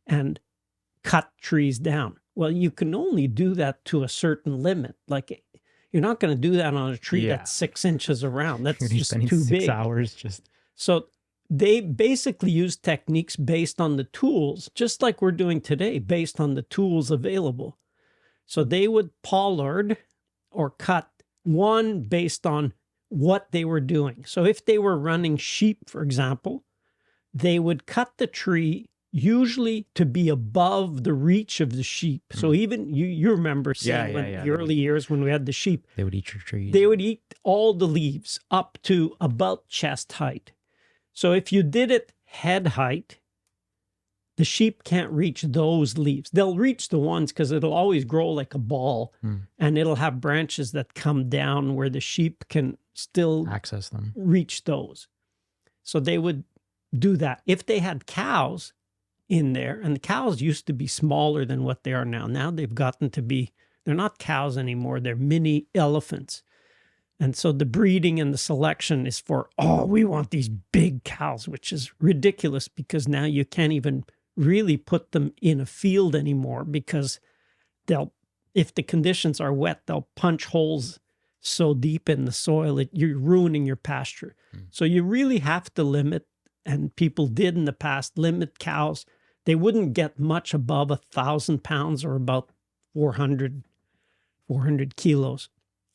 and cut trees down. Well, you can only do that to a certain limit. Like you're not going to do that on a tree that's 6 inches around. That's just too big. 6 hours just. So they basically use techniques based on the tools, just like we're doing today, based on the tools available. So they would pollard or cut one based on what they were doing. So if they were running sheep, for example, they would cut the tree usually to be above the reach of the sheep. So even you remember seeing the early years when we had the sheep, they would eat your trees. They would eat all the leaves up to about chest height. So if you did it head height, the sheep can't reach those leaves. They'll reach the ones because it'll always grow like a ball, and it'll have branches that come down where the sheep can still access them, reach those. So they would do that. If they had cows in there, and the cows used to be smaller than what they are now. Now they've gotten to be, they're not cows anymore. They're mini elephants. And so the breeding and the selection is for, we want these big cows, which is ridiculous because now you can't even really put them in a field anymore because if the conditions are wet, they'll punch holes so deep in the soil, you're ruining your pasture. So you really have to limit, and people did in the past, limit cows. They wouldn't get much above 1,000 pounds or about 400 kilos.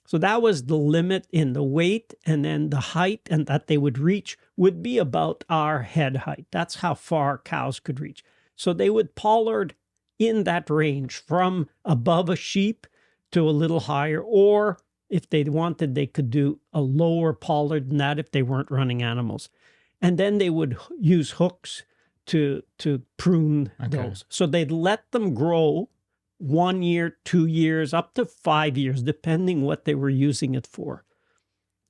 So that was the limit in the weight, and then the height and that they would reach would be about our head height. That's how far cows could reach. So they would pollard in that range from above a sheep to a little higher, or if they wanted, they could do a lower pollard than that if they weren't running animals. And then they would use hooks to prune those. So they'd let them grow 1 year, 2 years, up to 5 years, depending what they were using it for.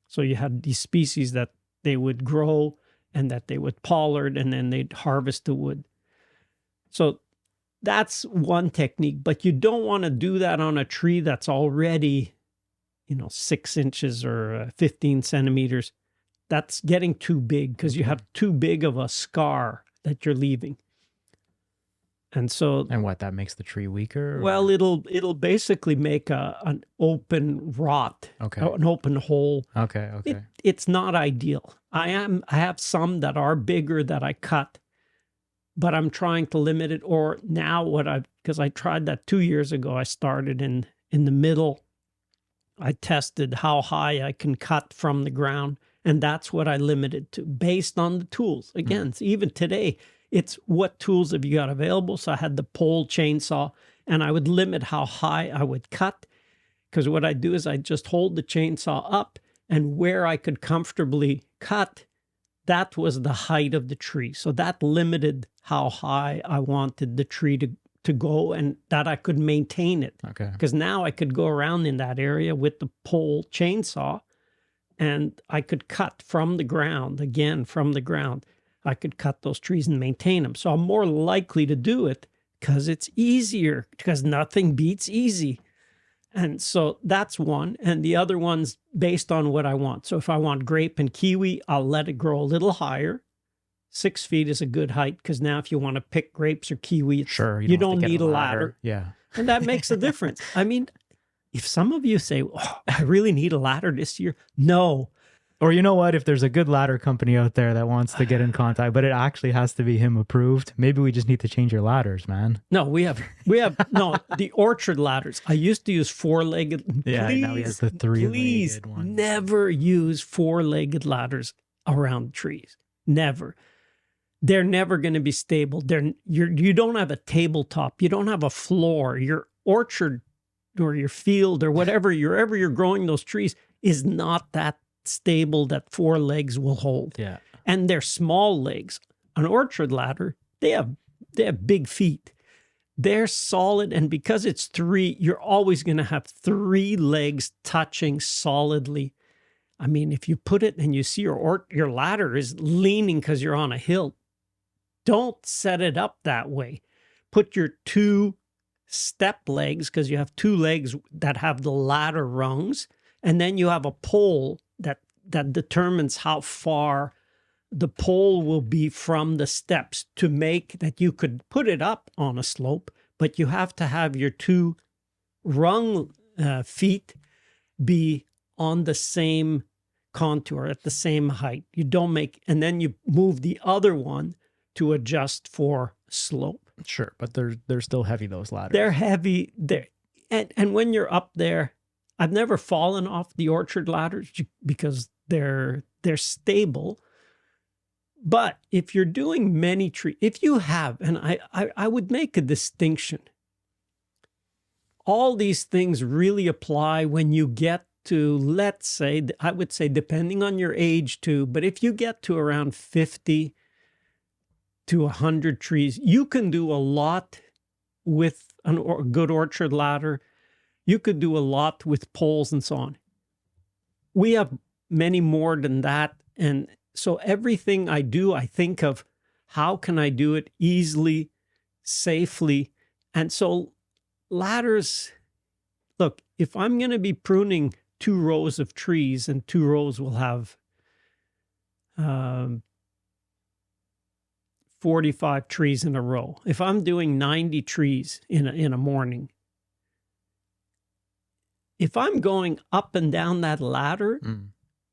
So you had these species that they would grow and that they would pollard, and then they'd harvest the wood. So that's one technique, but you don't want to do that on a tree that's already, 6 inches or 15 centimeters. That's getting too big because you have too big of a scar that you're leaving. And so, and what, that makes the tree weaker? Or? Well, it'll basically make an open rot, an open hole. It's not ideal. I have some that are bigger that I cut, but I'm trying to limit it. Or now because I tried that 2 years ago, I started in the middle. I tested how high I can cut from the ground, and that's what I limited to based on the tools. Again, so even today, it's what tools have you got available. So I had the pole chainsaw, and I would limit how high I would cut, because what I do is I just hold the chainsaw up, and where I could comfortably cut, that was the height of the tree. So that limited how high I wanted the tree to go, and that I could maintain it. Because now I could go around in that area with the pole chainsaw, and I could cut from the ground, again, from the ground. I could cut those trees and maintain them. So I'm more likely to do it because it's easier, because nothing beats easy. And so that's one. And the other one's based on what I want. So if I want grape and kiwi, I'll let it grow a little higher. 6 feet is a good height, because now if you want to pick grapes or kiwi, you don't need a ladder. Yeah. And that makes a difference. I mean, if some of you say, I really need a ladder this year, no. Or you know what? If there's a good ladder company out there that wants to get in contact, but it actually has to be him approved, maybe we just need to change your ladders, man. No, we have the orchard ladders. I used to use 4-legged. Yeah, now he has the 3-legged one. Please never use 4-legged ladders around trees. Never. They're never going to be stable. You don't have a tabletop. You don't have a floor. Your orchard or your field or wherever you're growing those trees is not that stable that 4 legs will hold. Yeah. And they're small legs. An orchard ladder, they have big feet. They're solid, and because it's 3, you're always going to have 3 legs touching solidly. I mean, if you put it and you see your ladder is leaning because you're on a hill, don't set it up that way. Put your 2 step legs, because you have 2 legs that have the ladder rungs, and then you have a pole that determines how far the pole will be from the steps to make that you could put it up on a slope, but you have to have your 2 rung feet be on the same contour at the same height. You don't make, and then you move the other one to adjust for slope. Sure, but they're still heavy, those ladders. They're heavy. And when you're up there, I've never fallen off the orchard ladders because they're stable. But if you're doing many trees, if you have, and I would make a distinction. All these things really apply when you get to, let's say, I would say depending on your age too, but if you get to around 50 to 100 trees, you can do a lot with a good orchard ladder. You could do a lot with poles and so on. We have many more than that. And so everything I do, I think of how can I do it easily, safely. And so ladders, look, if I'm going to be pruning 2 rows of trees, and 2 rows will have 45 trees in a row. If I'm doing 90 trees in a morning, if I'm going up and down that ladder,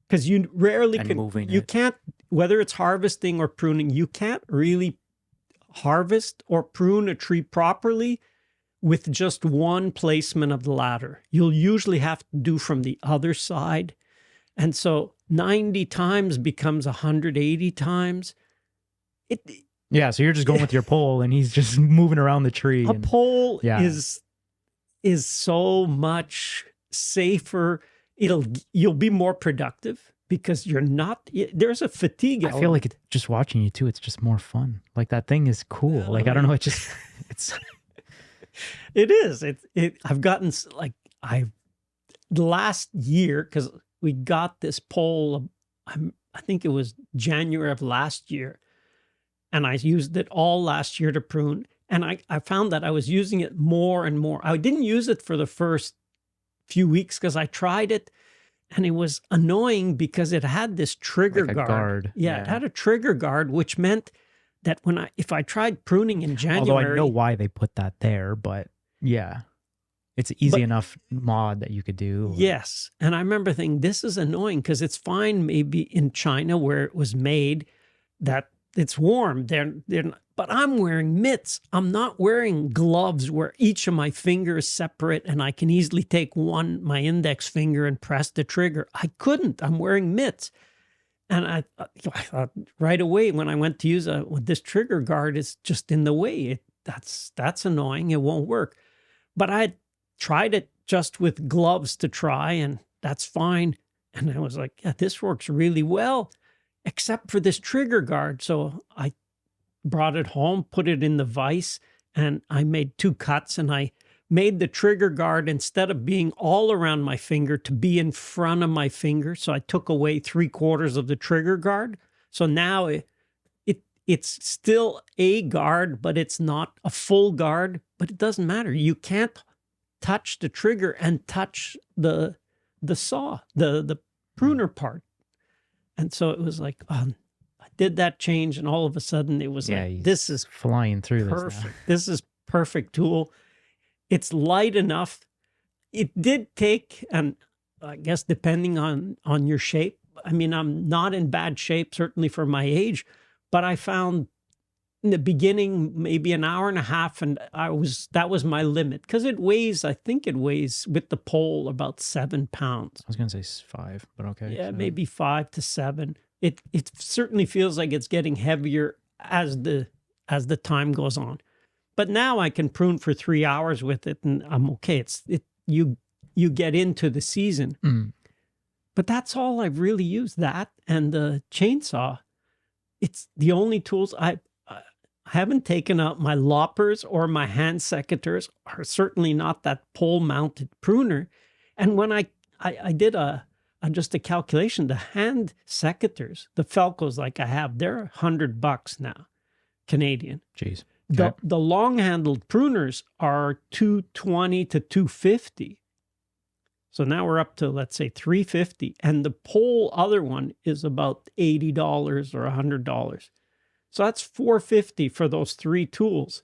because you rarely you can't, whether it's harvesting or pruning, you can't really harvest or prune a tree properly with just one placement of the ladder. You'll usually have to do from the other side. And so 90 times becomes 180 times. Yeah, so you're just going with your pole and he's just moving around the tree. A pole is so much safer. You'll be more productive because you're not, there's a fatigue element. I feel like just watching you too, it's just more fun. Like that thing is cool. Like, I don't know, it's it is. I've gotten the last year, because we got this pole, I think it was January of last year, and I used it all last year to prune. And I found that I was using it more and more. I didn't use it for the first few weeks because I tried it and it was annoying because it had this trigger guard. Yeah, it had a trigger guard, which meant that if I tried pruning in January. Although I know why they put that there, but yeah, it's an easy enough mod that you could do. Yes. And I remember thinking, this is annoying because it's fine maybe in China where it was made that it's warm. But I'm wearing mitts. I'm not wearing gloves where each of my fingers is separate and I can easily take my index finger and press the trigger. I couldn't. I'm wearing mitts. And I thought right away when I went to use this trigger guard, it's just in the way. That's annoying. It won't work. But I tried it just with gloves to try, and that's fine. And I was like, yeah, this works really well, except for this trigger guard. So I brought it home, put it in the vise, and I made 2 cuts, and I made the trigger guard, instead of being all around my finger, to be in front of my finger. So I took away 3/4 of the trigger guard. So now it's still a guard, but it's not a full guard. But it doesn't matter. You can't touch the trigger and touch the saw, the pruner part. And so it was like, I did that change, and all of a sudden it was like, this is flying through perfect. This is perfect tool. It's light enough. It did take, and I guess depending on your shape, I mean, I'm not in bad shape, certainly for my age, but I found in the beginning, maybe an hour and a half, and that was my limit, because I think it weighs with the pole about 7 pounds. I was going to say 5, but okay. Yeah, maybe 5 to 7. It certainly feels like it's getting heavier as the time goes on. But now I can prune for 3 hours with it, and I'm okay. You get into the season. But that's all I've really used, that and the chainsaw. It's the only tools. I haven't taken out my loppers or my hand secateurs, or certainly not that pole-mounted pruner. And when I did just a calculation, the hand secateurs, the Felcos like I have, they're $100 now, Canadian. Jeez. Okay. The long-handled pruners are $220 to $250. So now we're up to, let's say, $350, and the pole other one is about $80 or $100. So that's $450 for those 3 tools.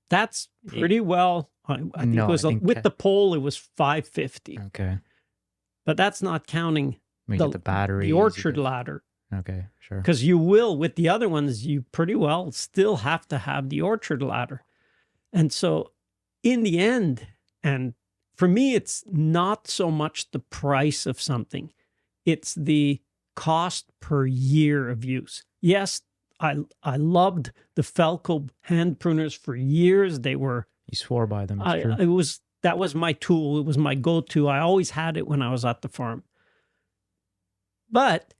That's pretty well. I think with the pole it was $550. Okay, but that's not counting We get the batteries. The orchard ladder. Okay, sure. Because you will, with the other ones, you pretty well still have to have the orchard ladder. And so in the end, and for me, it's not so much the price of something, it's the cost per year of use. Yes, I loved the Felco hand pruners for years. They were... You swore by them, it's true. That was my tool. It was my go-to. I always had it when I was at the farm. But...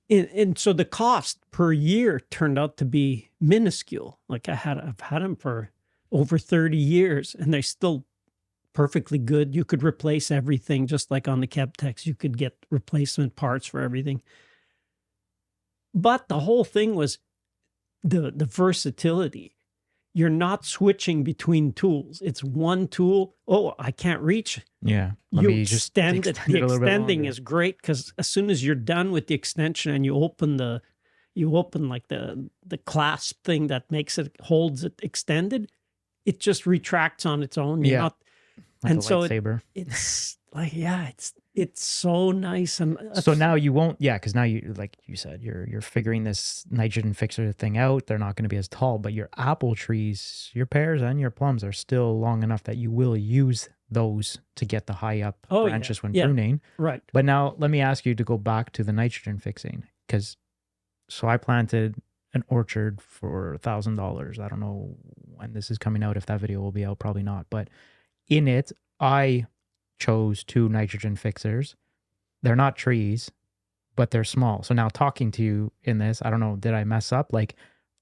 And so the cost per year turned out to be minuscule. Like I've had them for over 30 years and they're still perfectly good. You could replace everything, just like on the Keptex. You could get replacement parts for everything. But the whole thing was the versatility. You're not switching between tools. It's one tool. Oh, I can't reach. Yeah. You extend it. The extending is great because as soon as you're done with the extension and you open like the clasp thing that holds it extended, it just retracts on its own. You're not, like and so it's like, it's so nice. And so now you won't, because now you, like you said, you're figuring this nitrogen fixer thing out. They're not going to be as tall, but your apple trees, your pears and your plums are still long enough that you will use those to get the high up branches when pruning. Right. But now let me ask you to go back to the nitrogen fixing, so I planted an orchard for $1,000. I don't know when this is coming out, if that video will be out, probably not. But in it, I chose 2 nitrogen fixers. They're not trees, but they're small. So now talking to you in this, I don't know, did I mess up? Like,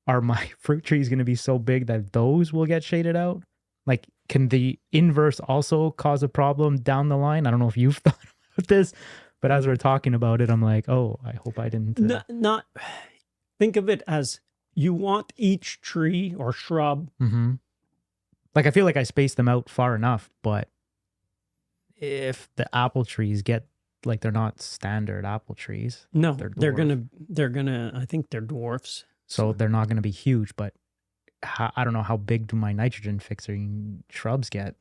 are my fruit trees going to be so big that those will get shaded out? Like, can the inverse also cause a problem down the line? I don't know if you've thought about this, but as we're talking about it, I'm like, oh, I hope I didn't. Not think of it as you want each tree or shrub. Mm-hmm. Like, I feel like I spaced them out far enough, but if the apple trees get, like, they're not standard apple trees. No, they're gonna, I think they're dwarfs. So they're not going to be huge, but I don't know, how big do my nitrogen fixing shrubs get?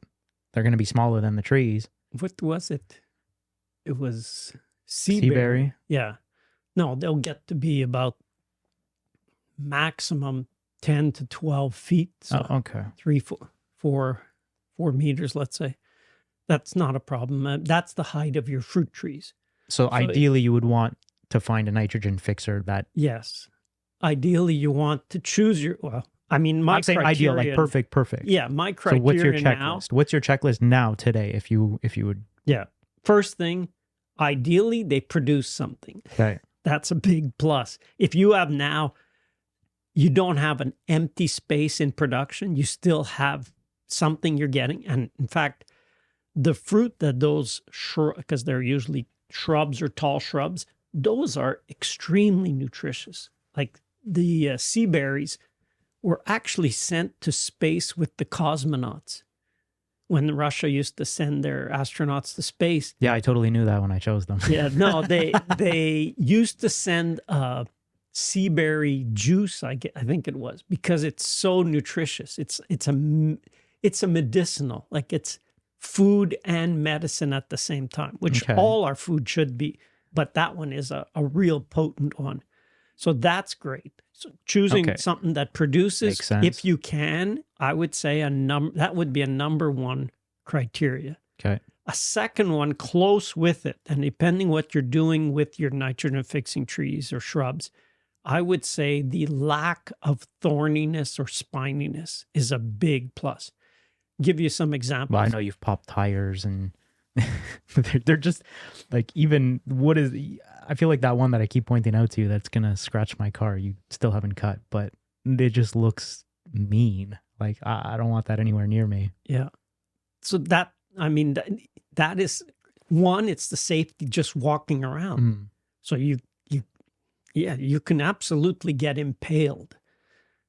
They're going to be smaller than the trees. What was it? It was sea berry. Yeah. No, they'll get to be about maximum 10 to 12 feet. So okay. 4 meters, let's say. That's not a problem. That's the height of your fruit trees. So ideally, you would want to find a nitrogen fixer that... Yes. Ideally, you want to choose your... Well, I mean, I'm saying ideal, like perfect. Yeah, my criteria. So what's your checklist? Now, what's your checklist now today, if you would... Yeah. First thing, ideally, they produce something. Okay. That's a big plus. If you have now, you don't have an empty space in production, you still have something you're getting. And in fact, the fruit that those, because they're usually shrubs or tall shrubs, those are extremely nutritious. Like the sea berries were actually sent to space with the cosmonauts when Russia used to send their astronauts to space. Yeah, I totally knew that when I chose them. Yeah, no, they used to send sea berry juice, I think it was, because it's so nutritious. It's a medicinal, like it's food and medicine at the same time, which all our food should be. But that one is a real potent one. So that's great. So choosing something that produces, if you can, I would say that would be a number 1 criteria. Okay. A second one close with it, and depending what you're doing with your nitrogen fixing trees or shrubs, I would say the lack of thorniness or spininess is a big plus. Give you some examples. Well, I know you've popped tires and they're just like, even I feel like that one that I keep pointing out to you that's going to scratch my car, you still haven't cut, but it just looks mean. Like, I don't want that anywhere near me. Yeah. So that is one, it's the safety just walking around. Mm. So you can absolutely get impaled.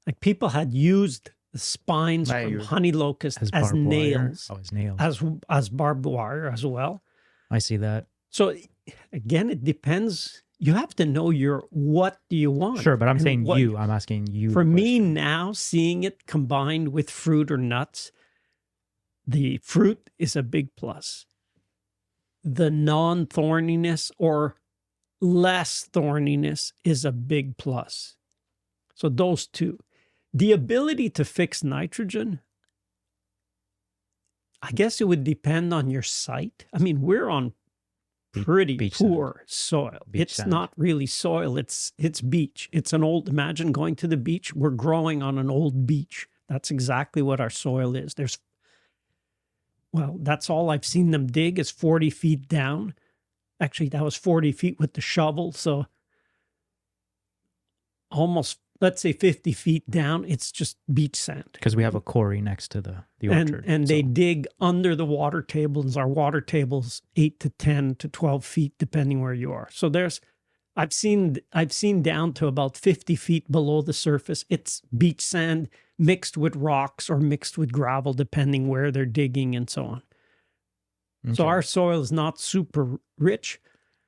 Like people had used the spines from honeylocust as nails. As nails. As barbed wire as well. I see that. So again, it depends. You have to know what do you want. Sure, but I'm saying I'm asking you. For me now, seeing it combined with fruit or nuts, the fruit is a big plus. the non-thorniness or less thorniness is a big plus. So those two. The ability to fix nitrogen, I guess it would depend on your site. I mean, we're on pretty poor soil. It's not really soil. It's beach. It's an old, imagine going to the beach. We're growing on an old beach. That's exactly what our soil is. Well, that's all I've seen them dig is 40 feet down. Actually, that was 40 feet with the shovel. So almost, let's say 50 feet down, it's just beach sand. Because we have a quarry next to the orchard. And they dig under the water tables. Our water table's 8 to 10 to 12 feet, depending where you are. So I've seen down to about 50 feet below the surface. It's beach sand mixed with rocks or mixed with gravel, depending where they're digging and so on. Okay. So our soil is not super rich.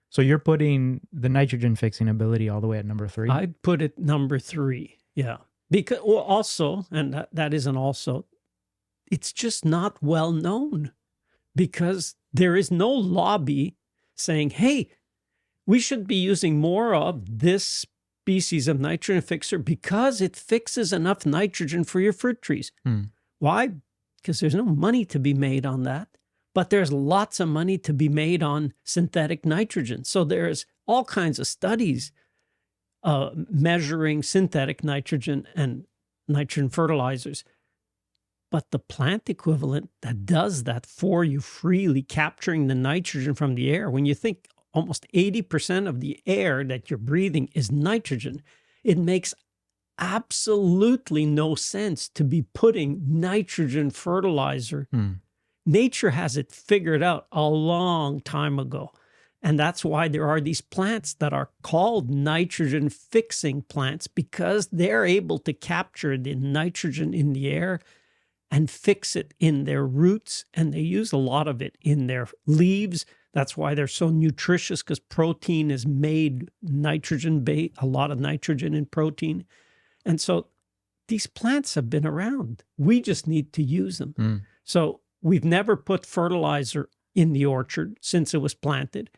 So you're putting the nitrogen fixing ability all the way at number 3? I'd put it number 3, yeah. Because also, and that isn't also, it's just not well known because there is no lobby saying, hey, we should be using more of this species of nitrogen fixer because it fixes enough nitrogen for your fruit trees. Why? Because there's no money to be made on that. But there's lots of money to be made on synthetic nitrogen. So there's all kinds of studies measuring synthetic nitrogen and nitrogen fertilizers. But the plant equivalent that does that for you freely, capturing the nitrogen from the air, when you think almost 80% of the air that you're breathing is nitrogen, it makes absolutely no sense to be putting nitrogen fertilizer. Nature has it figured out a long time ago. And that's why there are these plants that are called nitrogen fixing plants, because they're able to capture the nitrogen in the air and fix it in their roots. And they use a lot of it in their leaves. That's why they're so nutritious, because protein is made nitrogen-based, a lot of nitrogen in protein. And so these plants have been around. We just need to use them. So we've never put fertilizer in the orchard since it was planted.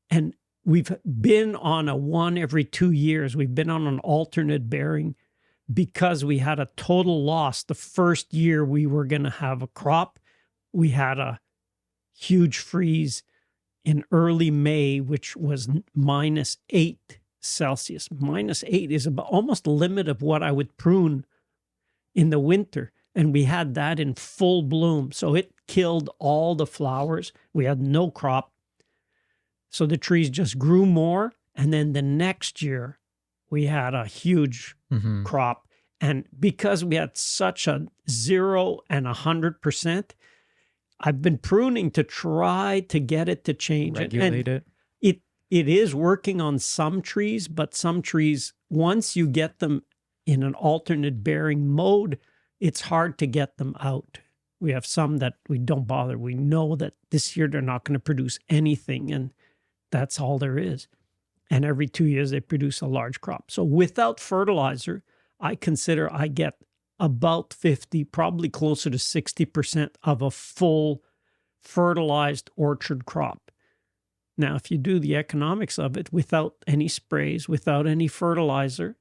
And we've been on a 1 every 2 years. We've been on an alternate bearing because we had a total loss. The first year we were going to have a crop, we had a huge freeze in early May, which was -8 Celsius. -8 is about almost the limit of what I would prune in the winter. And we had that in full bloom. So it killed all the flowers. We had no crop. So the trees just grew more. And then the next year, we had a huge crop. And because we had such a 0 and 100%, I've been pruning to try to get it to change. Regulate it. It is working on some trees, but some trees, once you get them in an alternate bearing mode, it's hard to get them out. We have some that we don't bother. We know that this year they're not going to produce anything, and that's all there is. And every 2 years they produce a large crop. So without fertilizer, I consider I get about 50, probably closer to 60% of a full fertilized orchard crop. Now, if you do the economics of it without any sprays, without any fertilizer,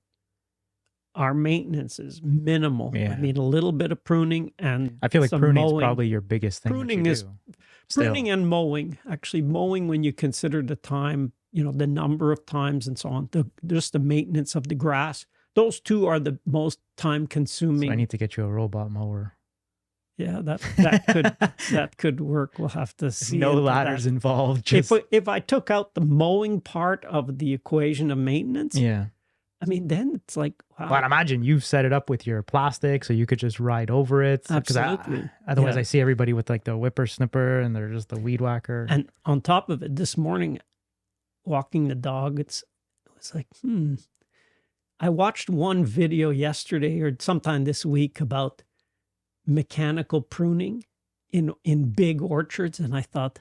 our maintenance is minimal. Yeah. I mean, a little bit of pruning and I feel like pruning is mowing. probably your biggest thing. Pruning and mowing. Actually, mowing when you consider the time, the number of times and so on, just the maintenance of the grass. Those two are the most time consuming. So I need to get you a robot mower. Yeah, that could work. We'll have to see. No ladders involved. If I took out the mowing part of the equation of maintenance, yeah. I mean, then it's like, wow. But imagine you've set it up with your plastic so you could just ride over it. Absolutely. Otherwise, I see everybody with like the whippersnipper and they're just the weed whacker. And on top of it, this morning, walking the dog, it was like, I watched one video yesterday or sometime this week about mechanical pruning in big orchards. And I thought,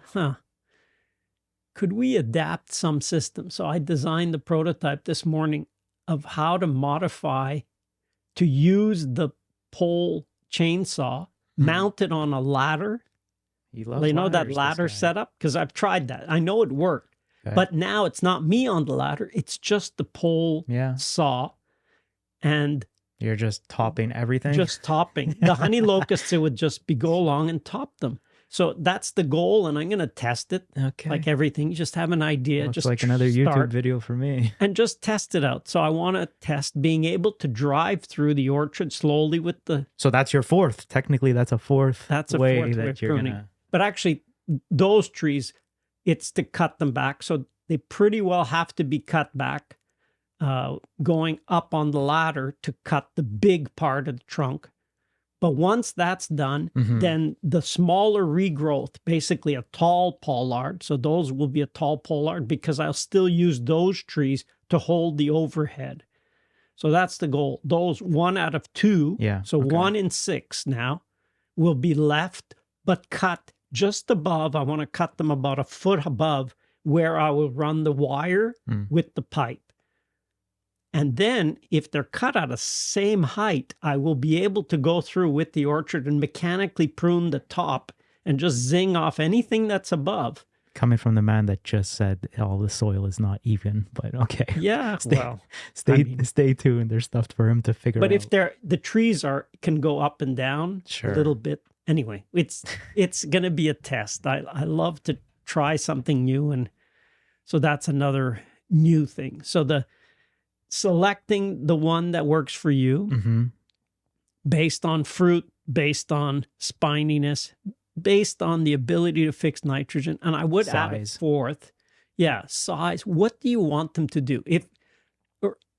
could we adapt some system? So I designed the prototype this morning of how to modify to use the pole chainsaw, mount it on a ladder, He loves You know that ladders, this ladder guy. setup? Because I've tried that. I know it worked. Okay. But now it's not me on the ladder. It's just the pole Yeah. saw and You're just topping everything? just topping. The honey locusts, it would just be go along and top them. So that's the goal, and I'm going to test it. Okay. Like everything, you just have an idea. Looks just like another YouTube start video for me. and just test it out. So I want to test being able to drive through the orchard slowly with the. So that's your fourth. Technically, that's a fourth That's a way fourth way that of you're pruning. gonna. But actually, those trees, it's to cut them back. So they pretty well have to be cut back, going up on the ladder to cut the big part of the trunk. But once that's done, then the smaller regrowth, basically a tall pollard. So those will be a tall pollard because I'll still use those trees to hold the overhead. So that's the goal. Those 1 out of 2, Yeah, so okay. 1 in 6 now, will be left, but cut just above. I want to cut them about a foot above where I will run the wire with the pipe. And then if they're cut at the same height, I will be able to go through with the orchard and mechanically prune the top and just zing off anything that's above. Coming from the man that just said all the soil is not even, but okay. Yeah, Stay tuned. There's stuff for him to figure out. but if the trees can go up and down Sure. a little bit. Anyway, it's going to be a test. I love to try something new, and so that's another new thing. So the selecting the one that works for you based on fruit, based on spininess, based on the ability to fix nitrogen. And I would add a fourth. Yeah, size. What do you want them to do?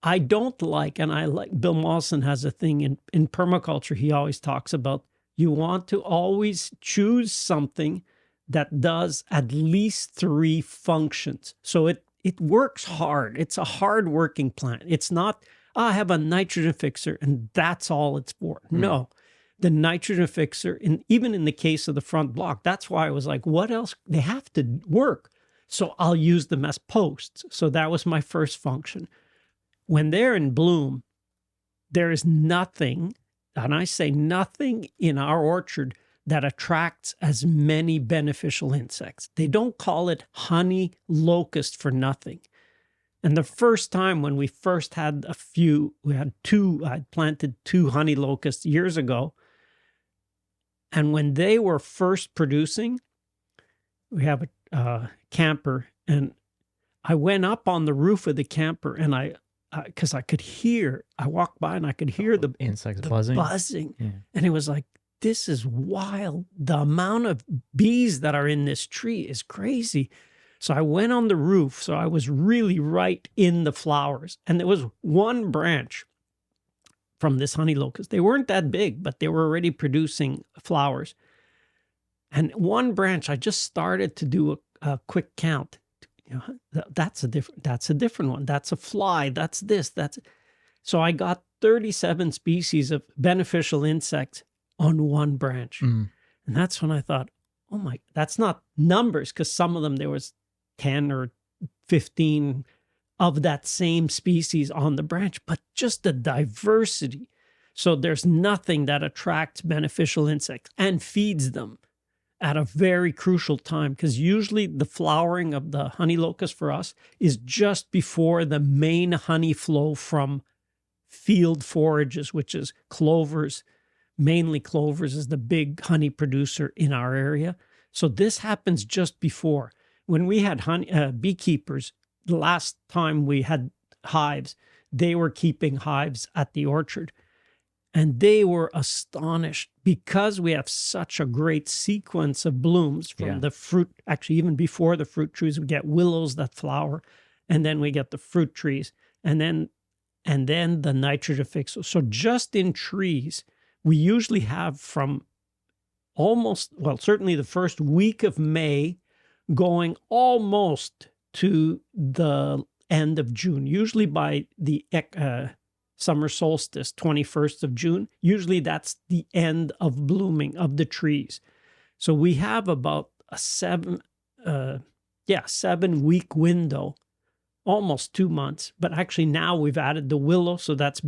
I don't like, and I like, Bill Mawson has a thing in permaculture, he always talks about, you want to always choose something that does at least 3 functions. So it works hard. It's a hard working plant. It's not, I have a nitrogen fixer and that's all it's for. No, the nitrogen fixer, even in the case of the front block, that's why I was like, what else? They have to work. So I'll use them as posts. So that was my first function. When they're in bloom, there is nothing, and I say nothing in our orchard that attracts as many beneficial insects. They don't call it honey locust for nothing. And the first time when we first had I planted 2 honey locusts years ago. And when they were first producing, we have a camper, and I went up on the roof of the camper, and because I walked by and I could hear the insects the buzzing. Yeah. And it was like, this is wild. The amount of bees that are in this tree is crazy. So I went on the roof. So I was really right in the flowers. And there was one branch from this honey locust. They weren't that big, but they were already producing flowers. And one branch, I just started to do a quick count. You know, that's a different one. That's a fly. That's this. So I got 37 species of beneficial insects on one branch. And that's when I thought, oh my, that's not numbers, because some of them there was 10 or 15 of that same species on the branch, but just the diversity. So there's nothing that attracts beneficial insects and feeds them at a very crucial time, because usually the flowering of the honey locust for us is just before the main honey flow from field forages, which is clovers. Mainly clovers is the big honey producer in our area. So this happens just before. When we had beekeepers, the last time we had hives, they were keeping hives at the orchard. And they were astonished because we have such a great sequence of blooms from the fruit. Actually, even before the fruit trees, we get willows that flower, and then we get the fruit trees, and then the nitrogen fixer. So just in trees, we usually have from certainly the first week of May going almost to the end of June, usually by the summer solstice, 21st of June. Usually that's the end of blooming of the trees. So we have about a 7-week window, almost 2 months. But actually now we've added the willow, so that's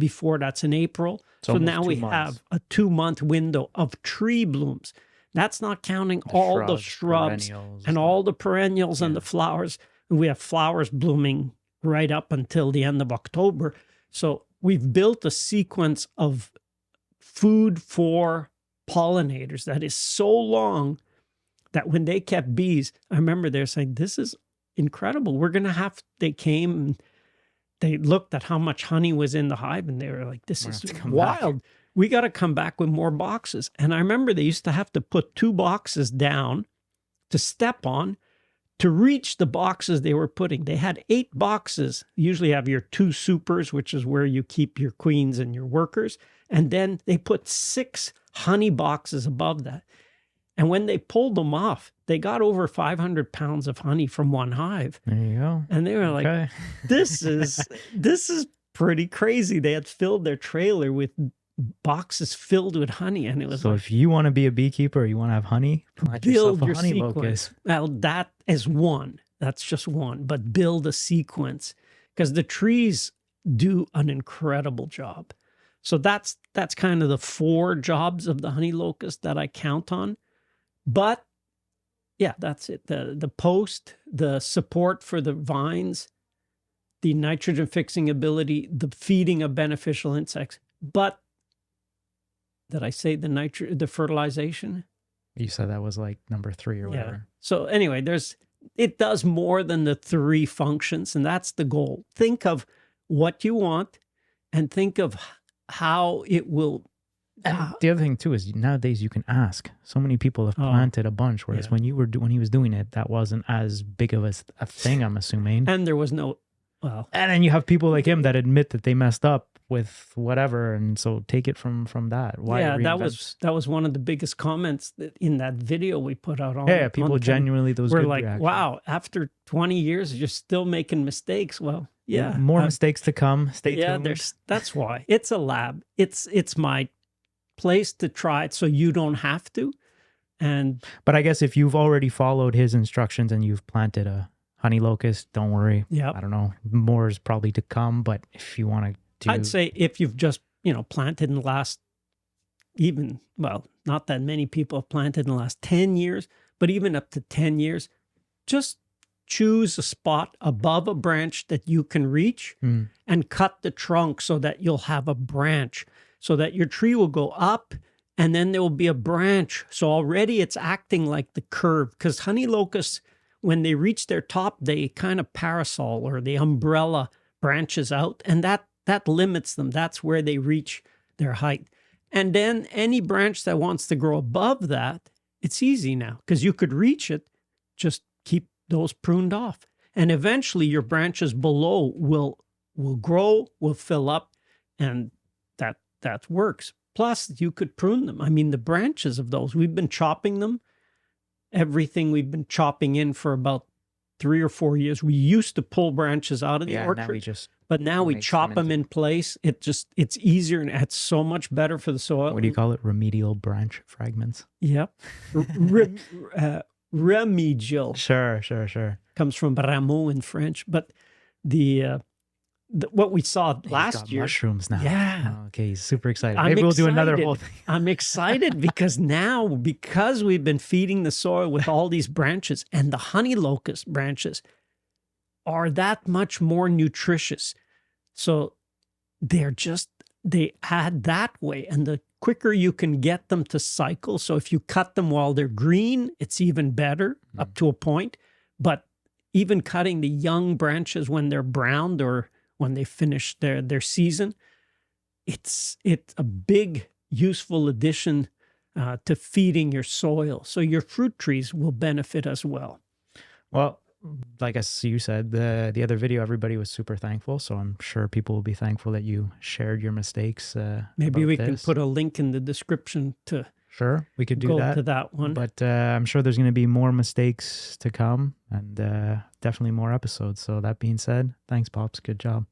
in April. So now we have a 2-month window of tree blooms. That's not counting all the shrubs and all the perennials and the flowers. And we have flowers blooming right up until the end of October. So we've built a sequence of food for pollinators that is so long that when they kept bees, I remember they're saying, this is incredible. We're going to have, they came and they looked at how much honey was in the hive and they were like, this is wild. We got to come back with more boxes. And I remember they used to have to put 2 boxes down to step on to reach the boxes they were putting. They had 8 boxes. You usually have your 2 supers, which is where you keep your queens and your workers. And then they put 6 honey boxes above that. And when they pulled them off, they got over 500 pounds of honey from one hive. There you go. And they were like, this is pretty crazy. They had filled their trailer with boxes filled with honey. And it was so if you want to be a beekeeper, you want to have honey, build your honey sequence. Well, that is one. That's just one. But build a sequence because the trees do an incredible job. So that's kind of the 4 jobs of the honey locust that I count on. But yeah, that's it. The post, the support for the vines, the nitrogen fixing ability, the feeding of beneficial insects. But did I say the fertilization? You said that was like number 3 or whatever. So anyway, it does more than the 3 functions, and that's the goal. Think of what you want and think of how it will. The other thing too is nowadays you can ask. So many people have planted a bunch, whereas when he was doing it, that wasn't as big of a thing, I'm assuming. And there was no, and then you have people like him that admit that they messed up with whatever, and so take it from that. Why that was one of the biggest comments in that video we put out on. Yeah, people genuinely were like, reaction. wow, after 20 years, you're still making mistakes. Well, yeah, more mistakes to come. Stay tuned. That's why it's a lab. It's my place to try it so you don't have to. But I guess if you've already followed his instructions and you've planted a honey locust, don't worry. Yeah, I don't know. More is probably to come, but if you want to I'd say if you've just, planted in the last not that many people have planted in the last 10 years, but even up to 10 years, just choose a spot above a branch that you can reach and cut the trunk so that you'll have a branch, so that your tree will go up and then there will be a branch. So already it's acting like the curve, because honey locusts, when they reach their top, they kind of parasol or the umbrella branches out, and that limits them. That's where they reach their height. And then any branch that wants to grow above that, it's easy now because you could reach it, just keep those pruned off. And eventually your branches below will grow, will fill up, and that works. Plus, you could prune them. I mean, the branches of those, we've been chopping them. Everything we've been chopping in for about 3 or 4 years. We used to pull branches out of the orchard, but now we chop them in place. It's easier and it's so much better for the soil. What do you call it? Remedial branch fragments? Yep. Remedial. Sure. Comes from rameau in French. But what we saw last year. Mushrooms now. Yeah. Oh, okay, he's super excited. Maybe we'll do another whole thing. I'm excited because we've been feeding the soil with all these branches, and the honey locust branches are that much more nutritious. So they add that way. And the quicker you can get them to cycle. So if you cut them while they're green, it's even better up to a point. But even cutting the young branches when they're browned or when they finish their season, it's a big useful addition to feeding your soil. So your fruit trees will benefit as well. Well, like you said, the other video, everybody was super thankful. So I'm sure people will be thankful that you shared your mistakes. Maybe we can put a link in the description to Sure, we could do go to that one. But I'm sure there's going to be more mistakes to come and definitely more episodes. So that being said, thanks, Pops. Good job.